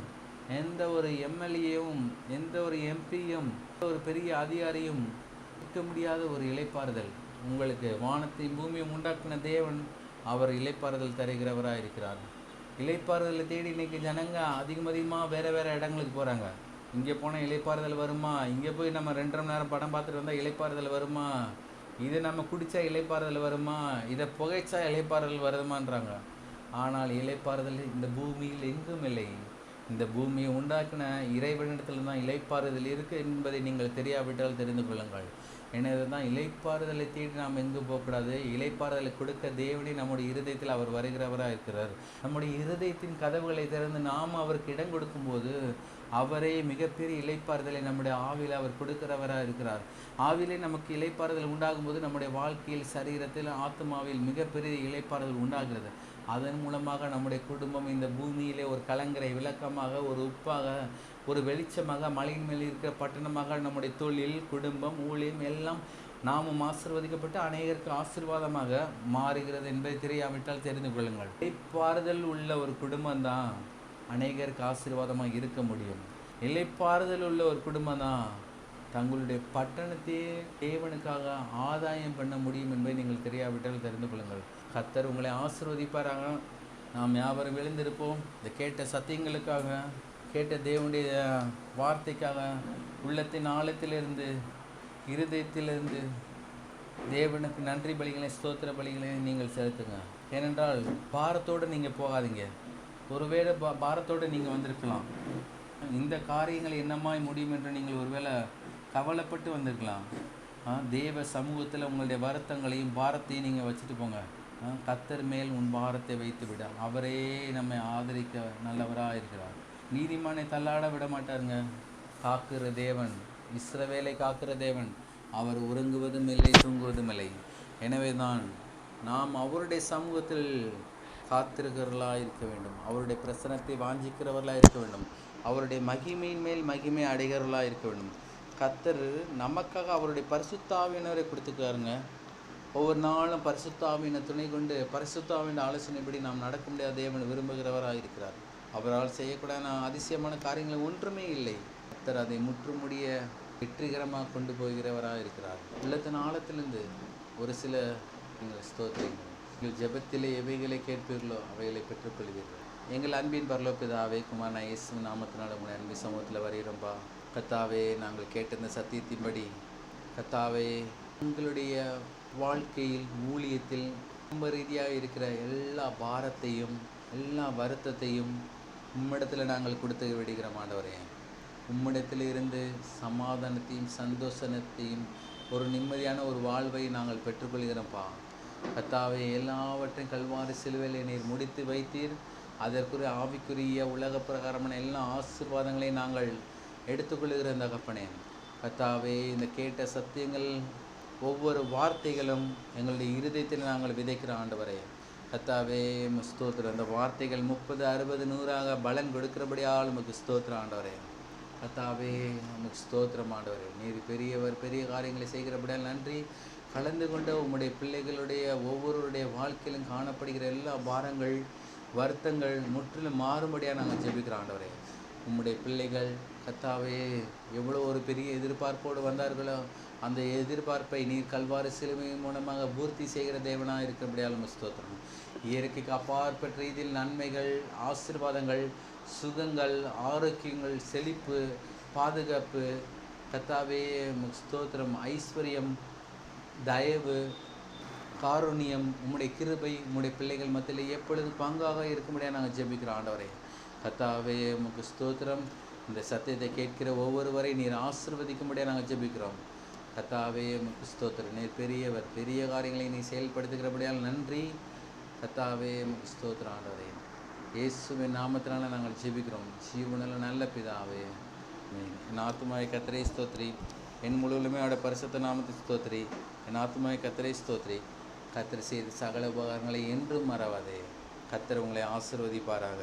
A: எந்த ஒரு எம்எல்ஏவும், எந்த ஒரு எம்பியும், ஒரு பெரிய அதிகாரியும் இருக்க முடியாத ஒரு இளைப்பாறுதல் உங்களுக்கு வானத்தையும் பூமியும் உண்டாக்கின தேவன் அவர் இளைப்பாறுதல் தருகிறவராக இருக்கிறார். இளைப்பாறுதலை தேடி இன்னைக்கு ஜனங்க அதிகமாக வேறு இடங்களுக்கு போகிறாங்க. இங்கே போனால் இளைப்பாறுதல் வருமா, இங்கே போய் நம்ம 2.5 மணி நேரம் படம் பார்த்துட்டு வந்தால் இளைப்பாறுதல் வருமா, இதை நம்ம குடித்தா இளைப்பாறுதல் வருமா, இதை புகைச்சா இளைப்பாறுதல் வருமான்றாங்க. ஆனால் இளைப்பாறுதல் இந்த பூமியில் எங்கும் இல்லை. இந்த பூமியை உண்டாக்கின இறைவனிடத்தில் தான் இளைப்பாறுதல் இருக்குது என்பதை நீங்கள் தெரியாவிட்டால் தெரிந்து கொள்ளுங்கள். எனவே தான் இளைப்பாறுதலை தேடி நாம் எங்கு போகக்கூடாது. இளைப்பாறுதலை கொடுக்க தேவனே நம்முடைய இருதயத்தில் அவர் வருகிறவராக இருக்கிறார். நம்முடைய இருதயத்தின் கதவுகளை திறந்து நாம் அவருக்கு இடம் கொடுக்கும்போது அவரே மிகப்பெரிய இளைப்பாறுதலை நம்முடைய ஆவியில் அவர் கொடுக்கிறவராக இருக்கிறார். ஆவிலே நமக்கு இளைப்பாறுதல் உண்டாகும் போது நம்முடைய வாழ்க்கையில், சரீரத்தில், ஆத்மாவில் மிகப்பெரிய இளைப்பாறுதல் உண்டாகிறது. அதன் மூலமாக நம்முடைய குடும்பம் இந்த பூமியிலே ஒரு கலங்கரை விளக்கமாக, ஒரு உப்பாக, ஒரு வெளிச்சமாக, மலையின் மேல் இருக்கிற பட்டணமாக நம்முடைய தொழில், குடும்பம், ஊழியம் எல்லாம் நாமும் ஆசீர்வதிக்கப்பட்டு அநேகருக்கு ஆசீர்வாதமாக மாறுகிறது என்பதை தெரியாவிட்டால் தெரிந்து கொள்ளுங்கள். இளைப்பாறுதல் உள்ள ஒரு குடும்பம் தான் அநேகருக்கு ஆசீர்வாதமாக இருக்க முடியும். இளைப்பாறுதல் உள்ள ஒரு குடும்பம் தான் தங்களுடைய பட்டணத்தையே தேவனுக்காக ஆதாயம் பண்ண முடியும் என்பதை நீங்கள் தெரியாவிட்டால் தெரிந்து கொள்ளுங்கள். கர்த்தர் உங்களை ஆசீர்வதிப்பாராங்க. நாம் யாவரும் எழுந்திருப்போம். இந்த கேட்ட சத்தியங்களுக்காக, கேட்ட தேவனுடைய வார்த்தைக்காக உள்ளத்தின் ஆழத்திலிருந்து, இருதயத்திலிருந்து தேவனுக்கு நன்றி பலிகளை, ஸ்தோத்திர பலிகளை நீங்கள் செலுத்துங்க. ஏனென்றால் பாரத்தோடு நீங்கள் போகாதீங்க. ஒருவேளை பாரத்தோடு நீங்கள் வந்திருக்கலாம். இந்த காரியங்கள் என்னமாய் முடியும் என்று நீங்கள் ஒருவேளை கவலைப்பட்டு வந்திருக்கலாம். தேவ சமூகத்தில் உங்களுடைய வருத்தங்களையும் பாரத்தையும் நீங்கள் வச்சுட்டு போங்க. கர்த்தர் மேல் உன் பாரத்தை வைத்து விட, அவரே நம்மை ஆதரிக்க நல்லவராக இருக்கிறார். நீதிமானை தள்ளாட விட மாட்டாருங்க. காக்கிற தேவன், இஸ்ரவேலை காக்கிற தேவன், அவர் உறங்குவதும் இல்லை, தூங்குவதும் இல்லை. எனவே தான் நாம் அவருடைய சமூகத்தில் காத்திருக்கிறவர்களாக இருக்க வேண்டும். அவருடைய பிரசனத்தை வாஞ்சிக்கிறவர்களாக இருக்க வேண்டும். அவருடைய மகிமையின் மேல் மகிமை அடைகிறவர்களாக இருக்க வேண்டும். கர்த்தர் நமக்காக அவருடைய பரிசுத்த ஆவியானவரை கொடுத்துருக்காருங்க. ஒவ்வொரு நாளும் பரிசுத்த ஆவியினை துணை கொண்டு பரிசுத்த ஆவியின் ஆலோசனைப்படி நாம் நடக்க முடியாத தேவன் விரும்புகிறவராக இருக்கிறார். அவரால் செய்யக்கூடாத அதிசயமான காரியங்கள் ஒன்றுமே இல்லை. கர்த்தர் அதை முற்றுமுடிய வெற்றிகரமாக கொண்டு போகிறவராக இருக்கிறார். உள்ளத்தின் ஆழத்திலிருந்து ஒரு சில நீங்கள் ஸ்தோத்திரங்கள். எங்கள் ஜெபத்திலே எவைகளை கேட்பீர்களோ அவைகளை பெற்றுக்கொள்வீர்கள். எங்கள் அன்பின் பரலோக பிதாவே, குமாரனாகிய இயேசுவின் நாமத்தினால உங்கள் அன்பின் சமூகத்தில் வருகிறோம்பா. கர்த்தாவே, நாங்கள் கேட்ட இந்த சத்தியத்தின்படி கர்த்தாவே, உங்களுடைய வாழ்க்கையில் ஊழியத்தில் குடும்ப ரீதியாக இருக்கிற எல்லா பாரத்தையும் எல்லா வருத்தத்தையும் உம்மிடத்தில் நாங்கள் கொடுத்து விடுகிறோம் ஆண்டவரே. உம்மிடத்தில் இருந்து சமாதானத்தையும் சந்தோஷத்தையும் ஒரு நிம்மதியான ஒரு வாழ்வை நாங்கள் பெற்றுக்கொள்கிறோம்ப்பா. கர்த்தாவே, எல்லாவற்றையும் கல்வாரி சிலுவையில் நீர் முடித்து வைத்தீர். அதற்குரிய ஆவிக்குரிய உலக பிரகாரமான எல்லா ஆசீர்வாதங்களையும் நாங்கள் எடுத்துக்கொள்கிற தகப்பனே. கர்த்தாவே, இந்த கேட்ட சத்தியங்கள் ஒவ்வொரு வார்த்தைகளும் எங்களுடைய இருதயத்தில் நாங்கள் விதைக்கிற ஆண்டவரே. கர்த்தாவே, ஸ்தோத்திரம். அந்த வார்த்தைகள் 30, 60, 100 பலன் கொடுக்கிறபடியால் உமக்கு ஸ்தோத்திரம் ஆண்டவரே. கர்த்தாவே, நமக்கு ஸ்தோத்திரம் ஆண்டவரே. நீர் பெரியவர், பெரிய காரியங்களை செய்கிறபடியால் நன்றி. கலந்து கொண்ட உம்முடைய பிள்ளைகளுடைய ஒவ்வொருவருடைய வாழ்க்கையிலும் காணப்படுகிற எல்லா பாரங்கள் வருத்தங்கள் முற்றிலும் மாறும்படியாக நாங்கள் ஜெபிக்கிறோம் ஆண்டவரே. உம்முடைய பிள்ளைகள் கர்த்தாவே எவ்வளோ ஒரு பெரிய எதிர்பார்ப்போடு வந்தார்களோ அந்த எதிர்பார்ப்பை நீர் கல்வாரி சிலுவை மூலமாக பூர்த்தி செய்கிற தேவனாக இருக்கிறபடியால் ஸ்தோத்திரம். இயற்கைக்கு அப்பாற்பட்ட ரீதியில் நன்மைகள், ஆசீர்வாதங்கள், சுகங்கள், ஆரோக்கியங்கள், செழிப்பு, பாதுகாப்பு, கர்த்தாவே ஸ்தோத்திரம், ஐஸ்வர்யம், தயவு, காருண்யம், உம்முடைய கிருபை உம்முடைய பிள்ளைகள் மத்தியில் எப்பொழுது பங்காக இருக்கும்படியாக நாங்கள் ஜெபிக்கிறோம் ஆண்டவரே. கர்த்தாவே, உமக்கு ஸ்தோத்திரம். இந்த சத்தியத்தை கேட்கிற ஒவ்வொருவரை நீர் ஆசீர்வதிக்கும்படியாக நாங்கள் ஜெபிக்கிறோம். கர்த்தாவே, உமக்கு ஸ்தோத்திரம். நீர் பெரியவர், பெரிய காரியங்களை நீ செயல்படுத்துகிறபடியால் நன்றி. கர்த்தாவே, உமக்கு ஸ்தோத்திரம் ஆண்டவரே. இயேசுவின் நாமத்தினால நாங்கள் ஜெபிக்கிறோம். ஜீவனுள்ள நல்ல பிதாவே. என் ஆத்துமாவை கர்த்தரை ஸ்தோத்திரி. என் முழுவதுமே அவருடைய பரிசுத்த நாமத்தை ஸ்தோத்திரி. என் ஆத்துமாவை கர்த்தரை ஸ்தோத்திரி. கர்த்தர் செய்த சகல உபகாரங்களை என்றும் மறவாதே. கர்த்தர் உங்களை ஆசீர்வதிப்பாராக.